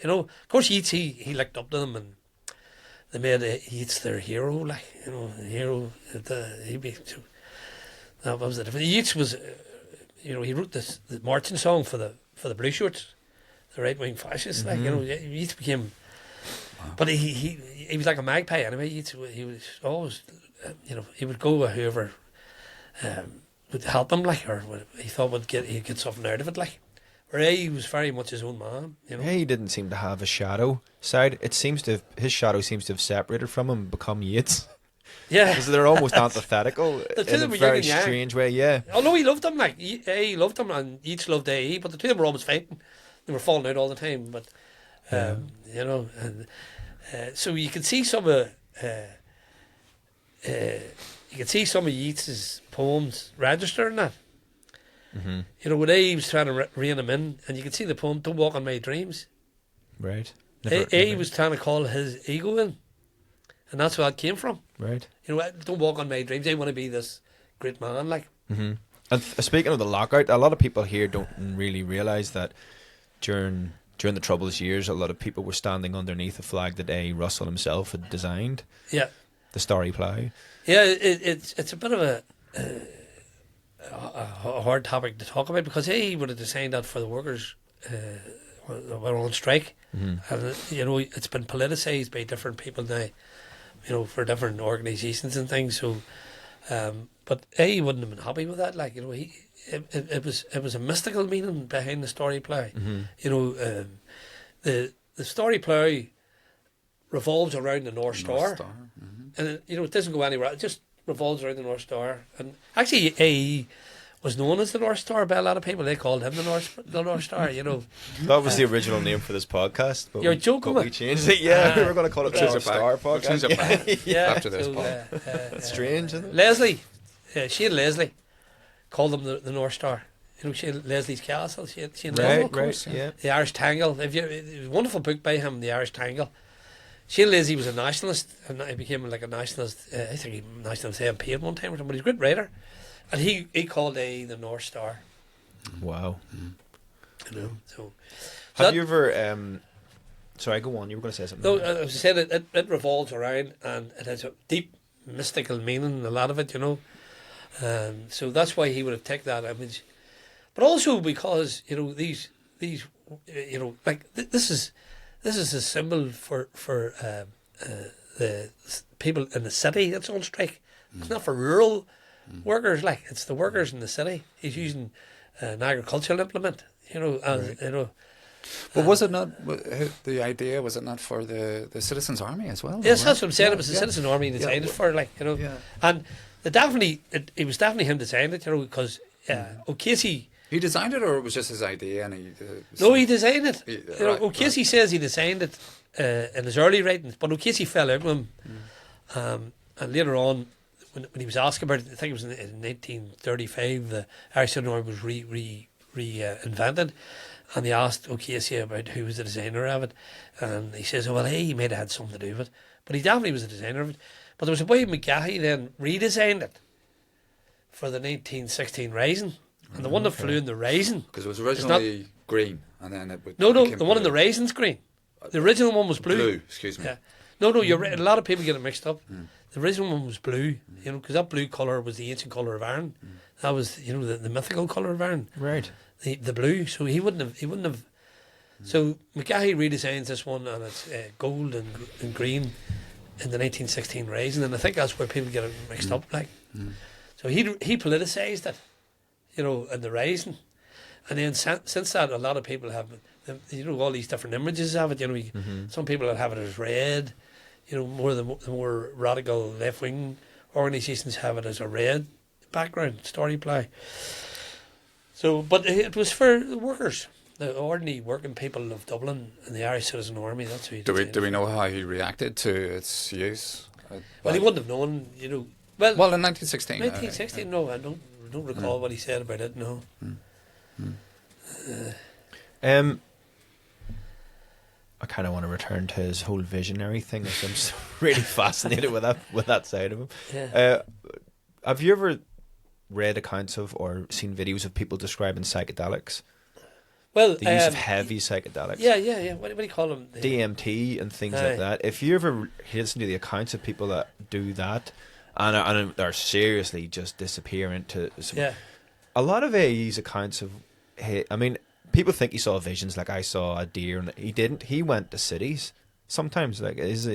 you know. Of course, Yeats, he looked up to them, and they made Yeats their hero, like, you know, the hero. That was it. Yeats was, you know, he wrote the marching song for the Blue Shirts, the right wing fascists, like, you know. Yeats became, but he was like a magpie anyway. Yeats, he was always, you know, he would go with whoever would help him, like, or he thought he'd get something out of it, like. Where he was very much his own man, you know. He didn't seem to have a shadow side. His shadow seems to have separated from him and become Yeats. Yeah. Because they're almost antithetical in a very strange way, yeah. Although he loved him, like, he loved him, and Yeats loved AE, but the two of them were always fighting. They were falling out all the time, but, you know, and so you can see some of Yeats's poems registering that. Mm-hmm. You know, when he was trying to rein him in, and you can see the poem "Don't Walk on My Dreams." Right. He was trying to call his ego in, and that's where that came from. Right. You know, don't walk on my dreams. I want to be this great man, like. Mm-hmm. And speaking of the lockout, a lot of people here don't really realise that during the Troubles years, a lot of people were standing underneath a flag that A. Russell himself had designed. Yeah. The Starry Plough. Yeah, it's a bit of a hard topic to talk about, because he would have designed that for the workers were on strike, and you know, it's been politicised by different people now, you know, for different organisations and things. So, but he wouldn't have been happy with that. Like, you know, it was a mystical meaning behind the Starry Plough. You know, the Starry Plough revolves around the North Star, and you know, it doesn't go anywhere. It just revolves around the North Star. And actually, AE was known as the North Star by a lot of people. They called him the North Star, you know. That was the original name for this podcast. But you're joking, but we changed it. Yeah, we were going to call it the North Star We'll change podcast. it back Yeah, after this so, pod. That's strange, isn't it? Leslie, she and Leslie called them the North Star. You know, she had Leslie's Castle. She had Right, yeah. The Irish Tangle. It was a wonderful book by him, The Irish Tangle. Shane Leslie was a nationalist, and he became like a nationalist. I think he nationalist MP at one time or something. But he's a great writer, and he called A the North Star. Wow. You know, so have you ever? Sorry, go on. You were going to say something. No, as I said, it revolves around, and it has a deep mystical meaning. A lot of it, you know. So that's why he would have taken that image, but also because, you know, these you know, like this is a symbol for the people in the city that's on strike. It's not for rural workers, like, it's the workers in the city. He's using an agricultural implement, you know, as you know. But was it not the idea? Was it not for the citizens' army as well? Yes, right? that's what I'm saying. It was the citizen army designed it for, like, you know, and it was definitely him designed it, you know, because O'Casey. He designed it, or it was just his idea? And he designed it. You know, O'Casey says he designed it in his early writings, but O'Casey fell out with him, and later on, when he was asked about it, I think it was in 1935, the Irish Citizen Army was reinvented, and they asked O'Casey about who was the designer of it, and he says, "Oh well, he might have had something to do with it, but he definitely was the designer of it." But there was a boy McGahey then redesigned it for the 1916 Rising. And the one that flew in the Rising, because it was originally green, and then it the one in the Rising's green. The original one was blue. Blue, excuse me. Yeah. No, you're right. A lot of people get it mixed up. The original one was blue, you know, because that blue colour was the ancient colour of iron. That was, you know, the mythical colour of iron. Right. The blue. So he wouldn't have. So McGahey redesigns this one, and it's gold and green in the 1916 Rising, and I think that's where people get it mixed up, like. So he politicised it, you know, in the Rising, and then since that, a lot of people have, you know, all these different images of it. You know, some people have it as red. You know, the more radical left wing organisations have it as a red background, Starry Plough. So, but it was for the workers, the ordinary working people of Dublin and the Irish Citizen Army. That's who he did. Do we know how he reacted to its use? Well, he wouldn't have known, you know. Well, in 1916. 1916, no, I don't recall what he said about it. No. I kind of want to return to his whole visionary thing. I'm so really fascinated with that side of him. Yeah. Have you ever read accounts of or seen videos of people describing psychedelics? Well, the use of heavy psychedelics. Yeah. What do you call them? DMT and things Aye. like that. If you ever listen to the accounts of people that do that and are seriously just disappearing to Yeah. a lot of AE's accounts of, I mean, people think he saw visions like I saw a deer, and he didn't. He went to cities. Sometimes, like his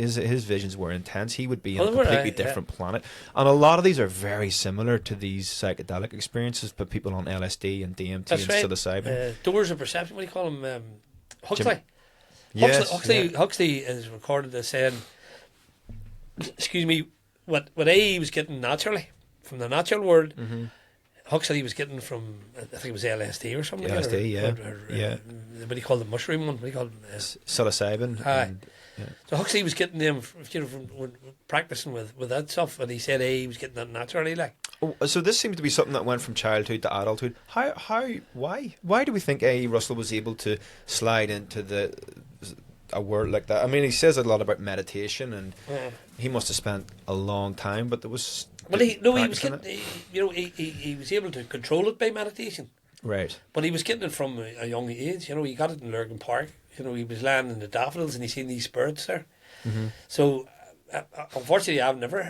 visions were intense. He would be in a completely different planet, and a lot of these are very similar to these psychedelic experiences, but people on LSD and DMT That's and right. psilocybin. Doors of Perception. What do you call him? Huxley. Yes, Huxley is recorded as saying, excuse me, what AE was getting naturally from the natural world. Mm-hmm. Huxley was getting from, I think it was LSD or something. LSD, what do you call the mushroom one? What do you call them? Psilocybin. Aye. And, yeah. So Huxley was getting them, from practicing with that stuff, and he said he was getting that naturally, like. Oh, so this seems to be something that went from childhood to adulthood. Why do we think A.E. Russell was able to slide into a world like that? I mean, he says a lot about meditation, and he must have spent a long time, but there was. Well, he was getting, he was able to control it by meditation. Right. But he was getting it from a young age. He got it in Lurgan Park. He was landing in the daffodils and he seen these birds there. Mm-hmm. So, unfortunately, I've never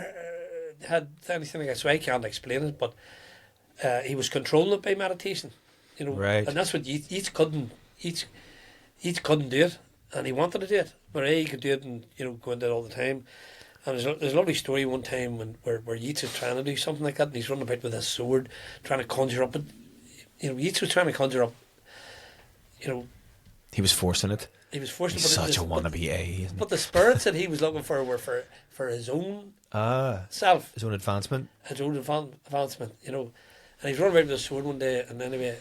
had anything like that, so I can't explain it. But he was controlling it by meditation. Right. And that's what Yeats couldn't do it, and he wanted to do it. But he could do it and go into it all the time. And there's a lovely story one time where Yeats is trying to do something like that, and he's running about with a sword, trying to conjure up. But Yeats was trying to conjure up. He was forcing it. He was forcing. He's such a wannabe A.E., isn't he? But the spirits that he was looking for were for his own self, his own advancement. His own advancement, And he's running around with a sword one day, and anyway,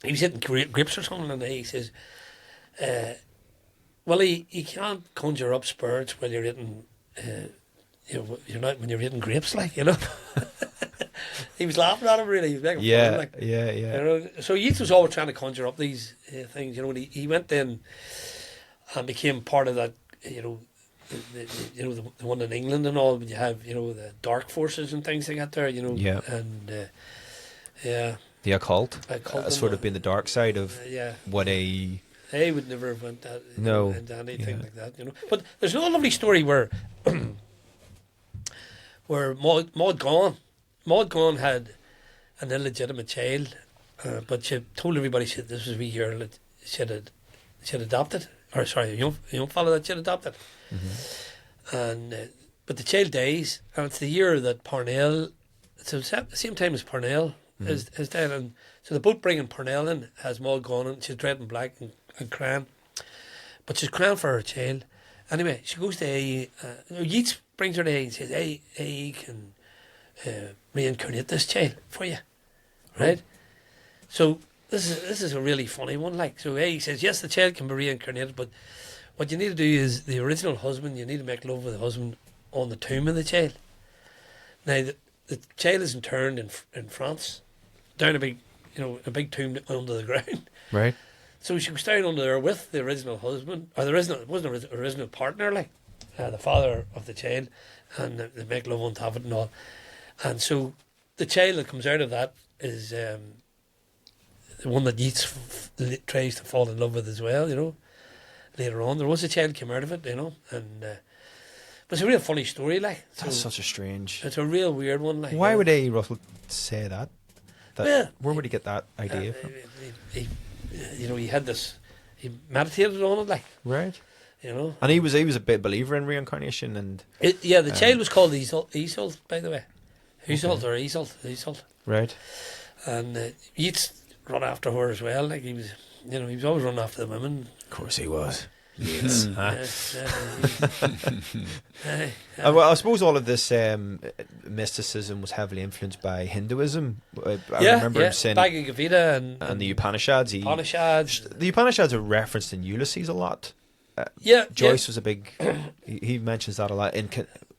he was hitting grapes or something, and he says, well, he can't conjure up spirits while you're eating, you're not when you're eating grapes, like. He was laughing at him, really. He was making fun, like. Yeah. So Yeats was always trying to conjure up these things, and he went in and became part of that, the one in England and all. When you have, the dark forces and things like that there, Yeah. and The occult. Sort of being the dark side of what A.E. They would never have went that, No. into anything like that, But there's another lovely story where Maud Gonne had an illegitimate child, but she told everybody this was a wee girl that she'd adopted, or sorry, a young fellow that she'd adopted. Mm-hmm. And but the child dies, and it's the year that Parnell, it's the same time as Parnell is dead, and so the boat bringing Parnell in has Maud Gonne, and she's dressed in black and crying, but she's crying for her child. Anyway, she goes to A.E. Yeats brings her to A.E. and says, A.E. can reincarnate this child for you, right? So this is a really funny one, like. So A.E. says, yes, the child can be reincarnated, but what you need to do is the original husband, you need to make love with the husband on the tomb of the child. Now the child is interned in France, down a big tomb under the ground. Right. So she was down under there with the original husband, or it wasn't an original partner, like the father of the child, and they make love on top of it and all. And so the child that comes out of that is the one that Yeats tries to fall in love with as well, Later on, there was a child came out of it, and but it's a real funny story, like. That's such a strange. It's a real weird one, like. Why would A.E. Russell say that? Well, where would he get that idea from? He had this. He meditated on it, like. Right. And he was a big believer in reincarnation, and the child was called Isolde, by the way. Isolde. Right. And Yeats run after her as well. Like he was always running after the women. Of course he was. Yeats. Well, I suppose all of this mysticism was heavily influenced by Hinduism. I remember him saying Bhagavad Gita and the Upanishads. The Upanishads are referenced in Ulysses a lot. Joyce was a big. He mentions that a lot in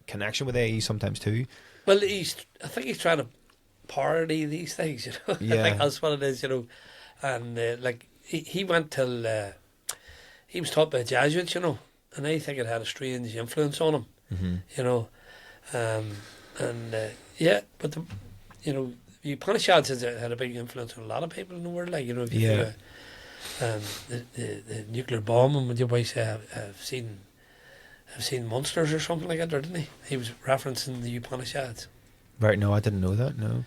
connection with A.E. sometimes too. Well, I think he's trying to parody these things. Yeah. I think that's what it is. And like he went till he was taught by Jesuits, and I think it had a strange influence on him. Mm-hmm. But the Upanishads had a big influence on a lot of people in the world. Like, you know, if you Yeah. the nuclear bomb, and would you boys say have seen monsters or something like that, or didn't he? He was referencing the Upanishads. Right, no, I didn't know that, no.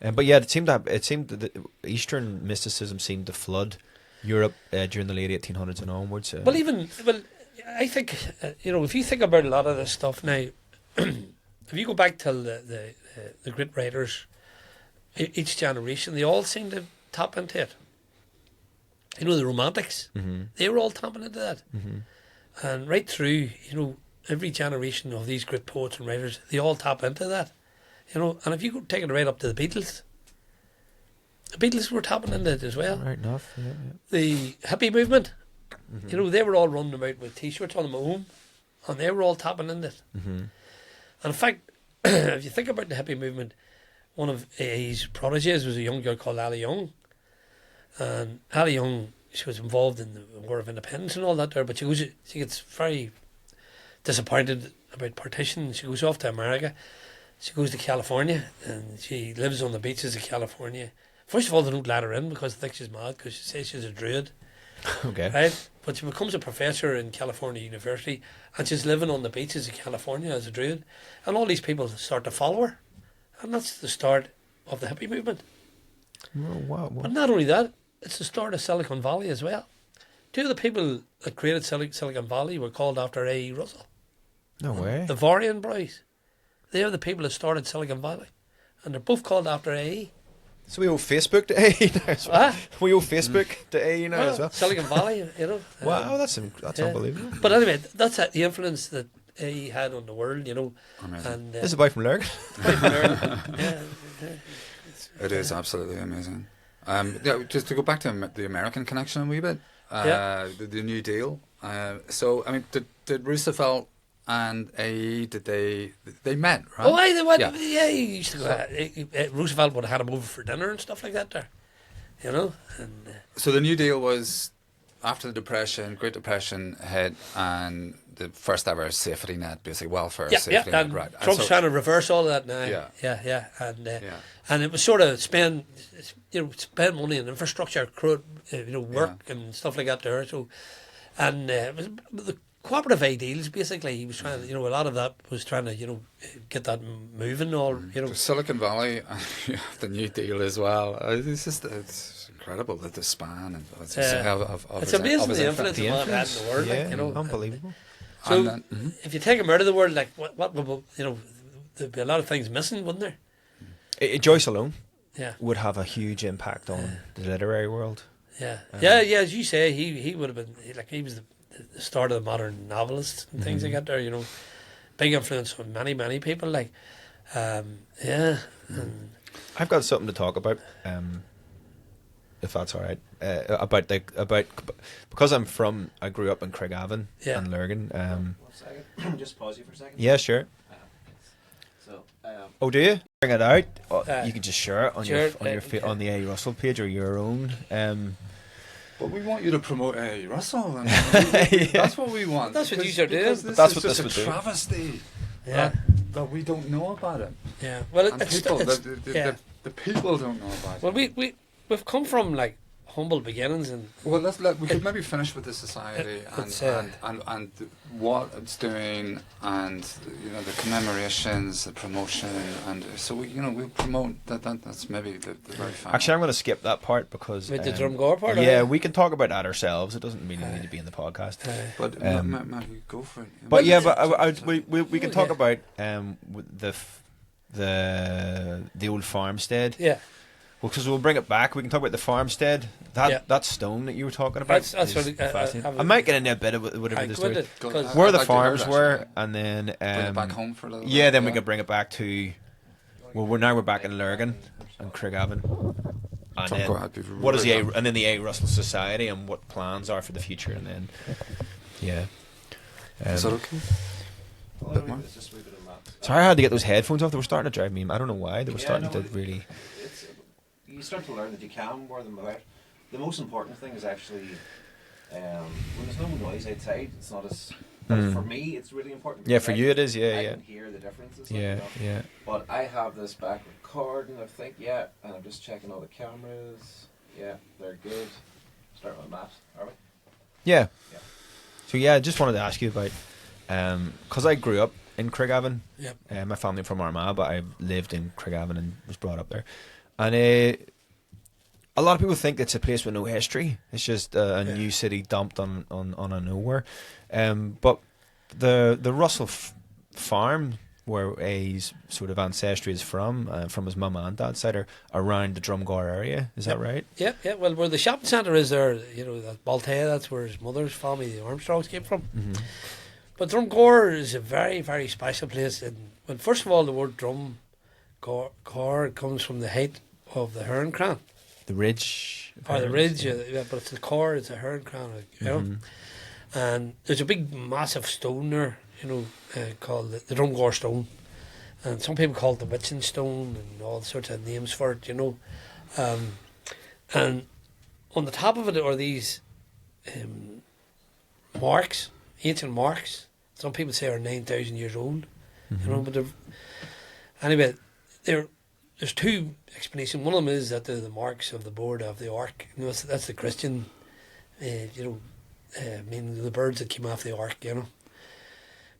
But yeah, it seemed that Eastern mysticism seemed to flood Europe during the late 1800s and onwards. Well, I think, you know, if you think about a lot of this stuff now, if you go back to the great writers, each generation, they all seem to tap into it. You know, the Romantics, they were all tapping into that. And right through, you know, every generation of these great poets and writers, they all tap into that. You know, and if you go take it right up to the Beatles were tapping into it as well. Right enough, yeah. The hippie movement, you know, they were all running about with T-shirts on them at home, and they were all tapping into it. And in fact, if you think about the hippie movement, one of A.E.'s proteges was a young girl called Ali Young. And Ali Young, she was involved in the War of Independence and all that there, but she gets very disappointed about partition. She goes off to America. She goes to California, and she lives on the beaches of California. First of all, they don't let her in because they think she's mad, because she says she's a druid. Okay. Right? But she becomes a professor in California University, and she's living on the beaches of California as a druid. And all these people start to follow her. And that's the start of the hippie movement. Oh, wow. But not only that, it's the start of Silicon Valley as well. Two of the people that created Silicon Valley were called after A.E. Russell. No way. The Varian boys. They are the people that started Silicon Valley. And they're both called after A.E. So we owe Facebook to A.E. now as well. We owe Facebook to A.E. now as well. Silicon Valley, you know. Wow, that's unbelievable. But anyway, that's the influence that A.E. had on the world, you know. Amazing. And, This is a boy from Lurgan. It is absolutely amazing. Just to go back to the American connection a wee bit, the New Deal. So, I mean, did Roosevelt and A.E., did they met, right? Oh, they went. Yeah, he used to go. Roosevelt would have had him over for dinner and stuff like that there, you know. And so the New Deal was after the Depression, Great Depression hit, and the first ever safety net, basically welfare safety net, and right? Trump's trying to reverse all of that now. Yeah. And it was sort of spend money on infrastructure, work and stuff like that there. So, and it was the cooperative ideals, basically. He was trying to, a lot of that was trying to, get that moving. All The Silicon Valley, the New Deal as well. It's incredible that the span and it's amazing the influence of man had in the world. Yeah, unbelievable. So if you take him out of the world, like what would there'd be a lot of things missing, wouldn't there? Joyce alone, yeah, would have a huge impact on the literary world. Yeah, as you say, he would have been he was the start of the modern novelist and things like that. There, big influence on many people. And I've got something to talk about. If that's all right, about because I grew up in Craigavon and Lurgan. 1 second, just pause you for a second. Yeah, sure. Oh, do you bring it out? You can just share it on the A. Russell page or your own. But we want you to promote A. Russell. And that's what we want. That's what you are doing. That's what this would do. Travesty. That we don't know about it. Yeah. Well, the people don't know about it. Well, we've come from humble beginnings, and we could maybe finish with the society and what it's doing, and the commemorations, the promotion, and so we'll promote that. That's maybe the very final. Actually, I'm going to skip that part because with the Drumgoar part. Yeah, we can talk about that ourselves. It doesn't really need to be in the podcast. But maybe go for it. But we can talk about the old farmstead. Yeah. Well, because we'll bring it back. We can talk about the farmstead. That stone that you were talking about. That's really fascinating. I might get into a bit of whatever the story. Where the farms were, and then bring it back home for a little bit. Yeah, then we could bring it back to. Well, we're back in Lurgan and Craigavon. And then what is and then the A. Russell Society and what plans are for the future, and then is that okay? Sorry, I had to get those headphones off. They were starting to drive me. I don't know why they were starting to really. You start to learn that you can wear them about. The most important thing is actually when there's no noise outside, it's not as But for me, it's really important. Yeah, for you it is. Yeah, I yeah. can hear the differences. Yeah, like, yeah. But I have this back recording, I think, and I'm just checking all the cameras. Yeah, they're good. Start with maps, are we? Yeah. Yeah. So yeah, I just wanted to ask you about, because I grew up in Craigavon. Yep. My family from Armagh, but I lived in Craigavon and was brought up there. And a lot of people think it's a place with no history. It's just a new city dumped on a nowhere. But the Russell farm, where A's sort of ancestry is from his mum and dad's side, are around the Drumgoar area. Is that right? Yeah, yeah. Well, where the shopping centre is there, that Baltea, that's where his mother's family, the Armstrongs, came from. Mm-hmm. But Drumgoar is a very, very special place. And well, first of all, the word Drumgoar comes from the height of the Heron Crown. The ridge. Or the ridge, yeah, but it's the core, it's a Heron Crown, you know. And there's a big, massive stone there, called the Drumgoar Stone. And some people call it the Witching Stone and all sorts of names for it, and on the top of it are these marks, ancient marks. Some people say are 9,000 years old, but anyway, there's two explanations. One of them is that they're the marks of the board of the ark. That's the Christian, meaning the birds that came off the ark,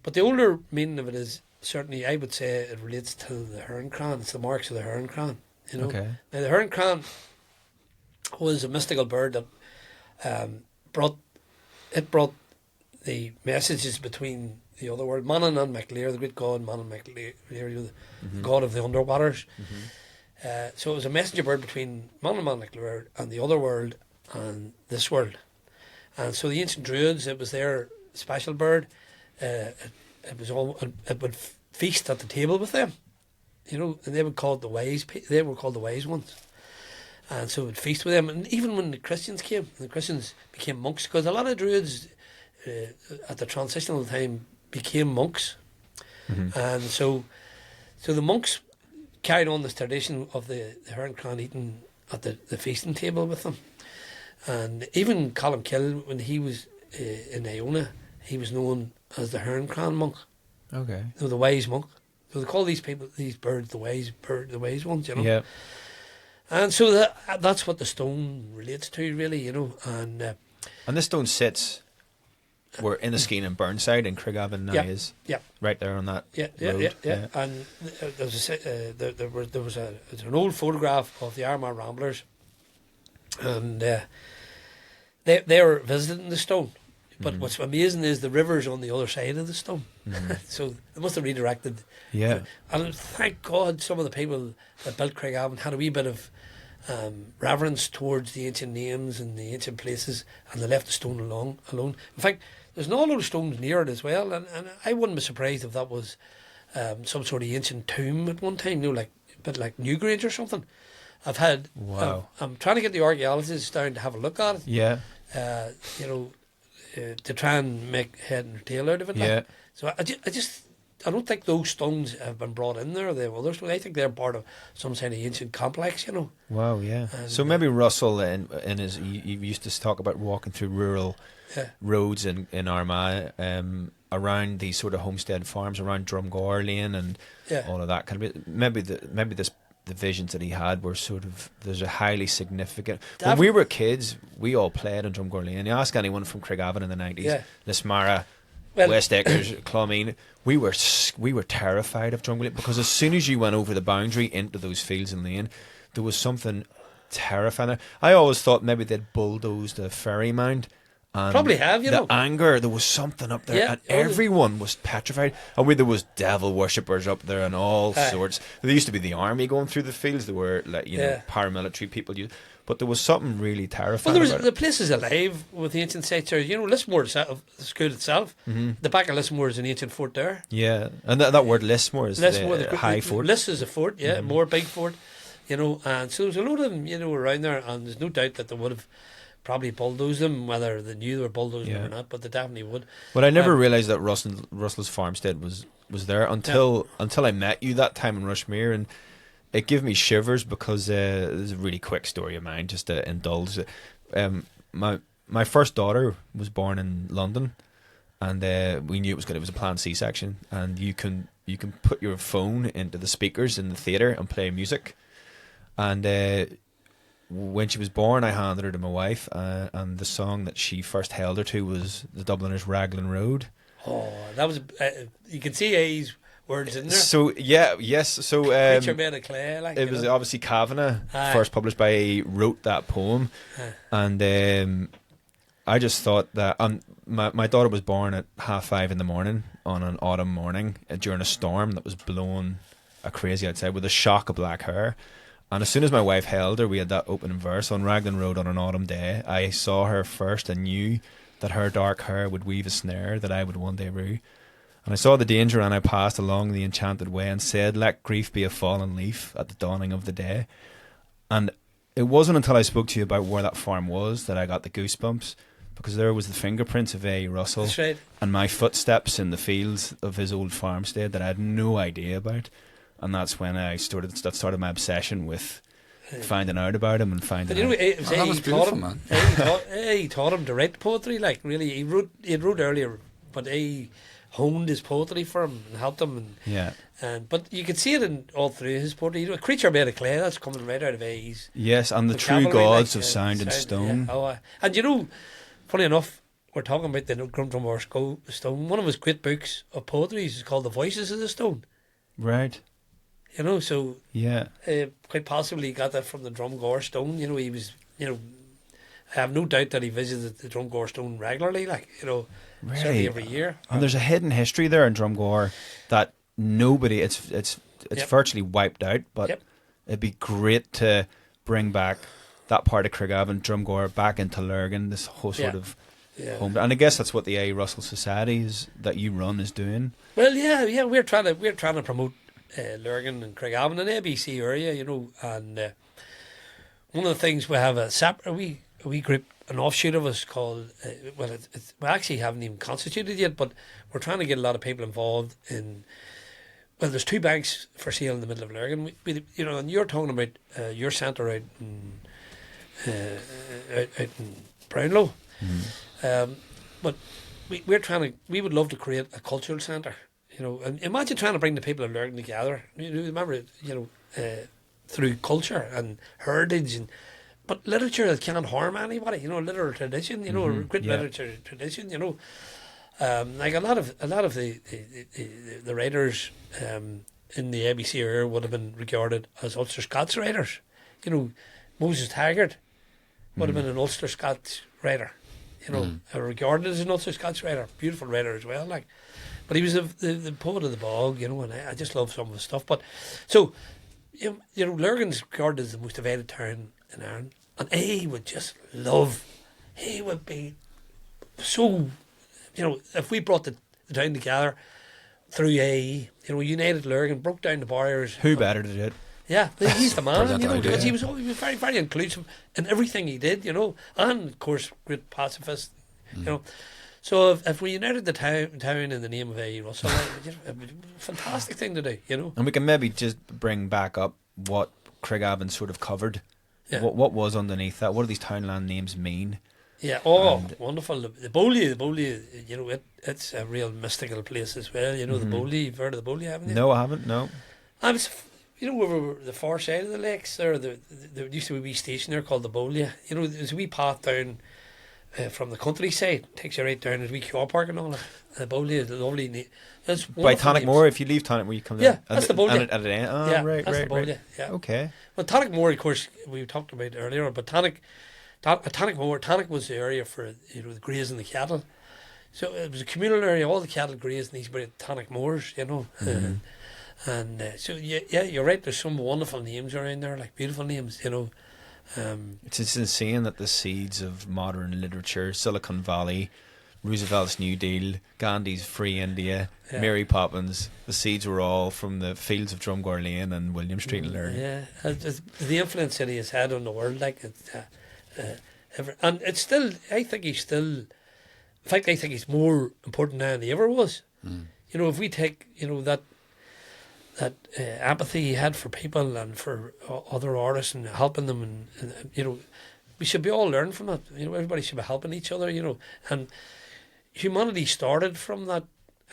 But the older meaning of it is, certainly I would say it relates to the Heron Crown. It's the marks of the Heron Crown, Okay. Now the Heron Crown was a mystical bird that brought the messages between the other world, Manan and MacLear, the great god Manan MacLear, the god of the underwaters. So it was a messenger bird between Manan and MacLear and the other world and this world. And so the ancient Druids, it was their special bird. It would feast at the table with them, and they would call it the wise. They were called the wise ones, and so it would feast with them. And even when the Christians came, the Christians became monks, because a lot of Druids at the transitional time became monks, and so the monks carried on this tradition of the Heron Crown eating at the feasting table with them. And even Colm Kill, when he was in Iona, he was known as the Heron Crown monk. Okay. The wise monk. So they call these birds the wise ones, Yeah. And so that's what the stone relates to, really, And this stone sits. We're in the Skene and Burnside in Craigavon now. Is right there on that road. Yeah. And there's an old photograph of the Armagh Ramblers, and they were visiting the stone. But what's amazing is the river's on the other side of the stone. So they must have redirected. Yeah. And thank God some of the people that built Craigavon had a wee bit of reverence towards the ancient names and the ancient places, and they left the stone alone. In fact, there's an awful lot of stones near it as well, and I wouldn't be surprised if that was some sort of ancient tomb at one time, like a bit like Newgrange or something. I've had... Wow. I'm trying to get the archaeologists down to have a look at it. Yeah. To try and make head and tail out of it. Yeah. So I don't think those stones have been brought in there. The other stones, I think they're part of some kind of ancient complex, Wow, yeah. And, so maybe Russell, in his, he used to talk about walking through rural roads in Armagh, around these sort of homestead farms, around Drumgoar Lane and all of that kind of. Maybe the visions that he had were sort of, there's a highly significant... When we were kids, we all played in Drumgoar Lane. You ask anyone from Craigavon in the 90s, Lismara, West Acres, Clonmene, we were terrified of Drumgoar Lane, because as soon as you went over the boundary into those fields and lane, there was something terrifying. I always thought maybe they'd bulldozed a ferry mound. And probably have, the anger, there was something up there, and everyone was petrified. And there was devil worshippers up there and all sorts. There used to be the army going through the fields. There were paramilitary people, but there was something really terrifying. Well, the place is alive with the ancient sites. Lismore itself, the school itself. The back of Lismore is an ancient fort there. Yeah, and that word Lismore is the high fort. Lis is a fort, more big fort. And so there's a load of them, around there, and there's no doubt that they would have probably bulldozed them, whether they knew they were bulldozing them or not, but they definitely would. But I never realised that Russell's farmstead was there until I met you that time in Rushmere, and it gave me shivers, because there's a really quick story of mine, just to indulge. My first daughter was born in London, and we knew it was a planned C-section, and you can put your phone into the speakers in the theatre and play music. And when she was born, I handed her to my wife, and the song that she first held her to was the Dubliners' Raglan Road. Oh, that was you can see A's words in there. So so Creature made of clay, like, it was obviously Kavanagh, first published by A.E., wrote that poem, and I just thought that my daughter was born at 5:30 in the morning on an autumn morning during a storm that was blowing a crazy outside with a shock of black hair. And as soon as my wife held her, we had that opening verse on Raglan Road on an autumn day. I saw her first and knew that her dark hair would weave a snare that I would one day rue. And I saw the danger, and I passed along the enchanted way and said, let grief be a fallen leaf at the dawning of the day. And it wasn't until I spoke to you about where that farm was that I got the goosebumps, because there was the fingerprints of A. Russell. That's right. And my footsteps in the fields of his old farmstead that I had no idea about. And that's when that started my obsession with finding out about him and finding out. That was beautiful, man. He taught him to write poetry, like, really. He wrote earlier, but he honed his poetry for him and helped him. But you could see it in all through his poetry. A creature made of clay, that's coming right out of A.E.'s. Yes, and the true gods of sound and stone. Yeah. And funny enough, we're talking about the Drumgoar Stone. One of his great books of poetry is called The Voices of the Stone. Right. So quite possibly he got that from the Drumgoar Stone. He was, I have no doubt that he visited the Drumgoar Stone regularly, really? Certainly every year. And there's a hidden history there in Drumgoar that nobody, it's virtually wiped out, but it'd be great to bring back that part of Craigavon, Drumgoar, back into Lurgan, this whole sort of home. And I guess that's what the A. Russell Society that you run is doing. Well, we're trying to promote Lurgan and Craigavon and ABC area, and one of the things we have a wee group, an offshoot of us called, we actually haven't even constituted yet, but we're trying to get a lot of people involved in, there's 2 banks for sale in the middle of Lurgan. And you're talking about your centre out in Brownlow. But we would love to create a cultural centre. And imagine trying to bring the people of Lurgan together. Remember, through culture and heritage, but literature that can't harm anybody. Literary tradition. Great literature tradition. Like a lot of the writers in the ABC era would have been regarded as Ulster Scots writers. Moses Taggart would have been an Ulster Scots writer. Regarded as an Ulster Scots writer, beautiful writer as well. But he was the poet of the bog, and I just love some of his stuff. But so, Lurgan's regarded as the most divided town in Ireland, and he would just love. He would be so, if we brought the town together through A.E., united Lurgan, broke down the barriers. Who better to do it? Yeah, he's the man, because he was very, very inclusive in everything he did, and of course, great pacifist, So if we united the town in the name of A.E. Russell, it'd be a fantastic thing to do, And we can maybe just bring back up what Craigavon sort of covered. Yeah. What was underneath that? What do these townland names mean? Yeah, wonderful. The Bowley, it's a real mystical place as well. The Bowley, you've heard of the Bowley, haven't you? No, I haven't, no. Where we were the far side of the lakes, there used to be a wee station there called the Bowley. There's a wee path down from the countryside, takes you right down to the wee car park and all that. The Bowley is lovely. That's by Tonic if you leave Tonic, you come down. Yeah, that's the Bowley. Right, that's the Bowley. Right. Yeah. Okay. Well, Tonic, of course, we talked about earlier, but Tonic was the area for the grazing the cattle. So it was a communal area. All the cattle grazed in these very Tonic moors, Mm-hmm. So you're right. There's some wonderful names around there, like beautiful names. It's insane that the seeds of modern literature, Silicon Valley, Roosevelt's New Deal, Gandhi's Free India, Mary Poppins, the seeds were all from the fields of Drumgoar Lane and William Street in Lurgan. Yeah, the influence that he has had on the world, and it's still. I think he's still. In fact, I think he's more important now than he ever was. If we take that empathy he had for people and for other artists and helping them, and we should be all learning from that. Everybody should be helping each other. And humanity started from that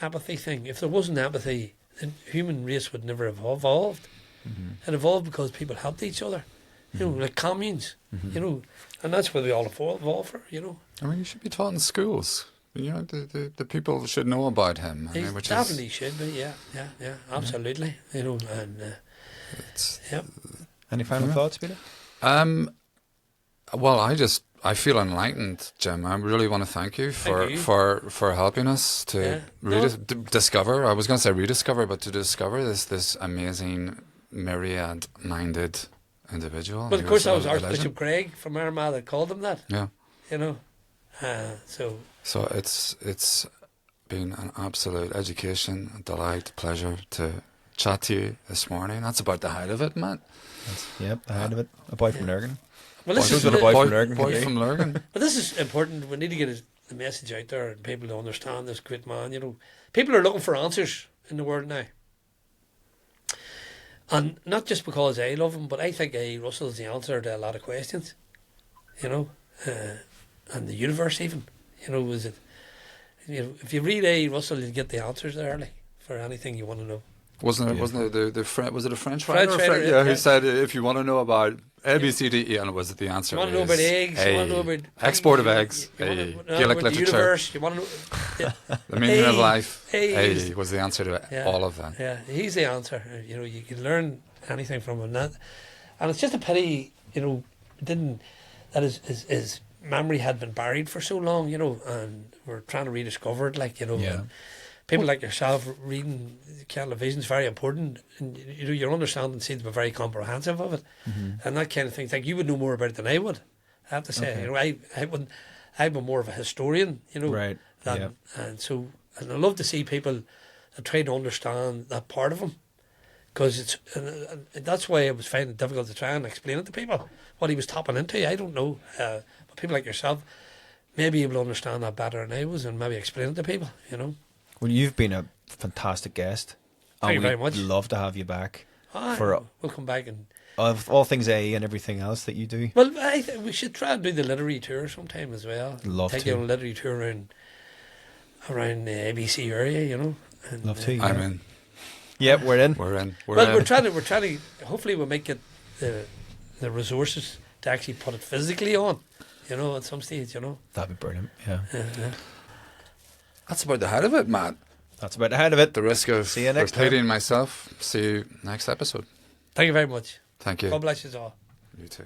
apathy thing. If there wasn't apathy, the human race would never have evolved. It evolved because people helped each other, you know, like communes, you know, and that's what we all evolve for, you know. I mean, you should be taught in schools. You know, the people should know about him. I mean, which Definitely should be, yeah, absolutely, you know, and it's, yeah. Any final thoughts, Peter? Well, I feel enlightened, Jim. I really want to thank you for helping us to discover. I was going to say rediscover, but to discover this amazing myriad-minded individual. But of course, that was Archbishop Craig from Armagh that called him that. Yeah, you know, so it's been an absolute education, a delight, pleasure to chat to you this morning. That's about the height of it, Matt. Yep, the height of it. A boy from Lurgan. Well, this is a boy from Lurgan. Boy from Lurgan. But this is important. We need to get the message out there and people to understand this great man. You know, people are looking for answers in the world now. And not just because I love him, but I think A. Russell is the answer to a lot of questions, you know, and the universe even, you know, if you read A. Russell, you get the answers early for anything you want to know. Was it a French writer? writer, who said if you want to know about A, B, C, D, E, and was it the answer? You want to know about eggs? You want to know about export of eggs? You A, want Gaelic the literature. Universe. You want to know the meaning of life. A was the answer to all of that. Yeah, he's the answer. You know, you can learn anything from him. And it's just a pity, you know, that his memory had been buried for so long, you know, and we're trying to rediscover it, like, you know. Yeah. People like yourself reading Candle of Vision is very important, and you know your understanding seems to be very comprehensive of it, and that kind of thing. Like you would know more about it than I would. I have to say, Okay. you know, I'm more of a historian, you know, Right. and I love to see people that try to understand that part of him, because that's why I was finding it difficult to try and explain it to people what he was tapping into. I don't know, but people like yourself may be able to understand that better than I was, and maybe explain it to people, you know. Well, you've been a fantastic guest. Thank you very much. We'd love to have you back We'll come back and of all things A and everything else that you do. well, I think we should try and do the literary tour sometime as well. Love Take to. you on a literary tour around the ABC area, you know. And, Love to. I'm in. Yep, we're in. We're in. We're trying to. Hopefully, we'll make it the resources to actually put it physically on, you know, at some stage, you know. That'd be brilliant. Yeah. That's about the height of it, Matt. That's about the head of it. The risk of See you next time. repeating myself. See you next episode. Thank you very much. Thank you. God bless you all. You too.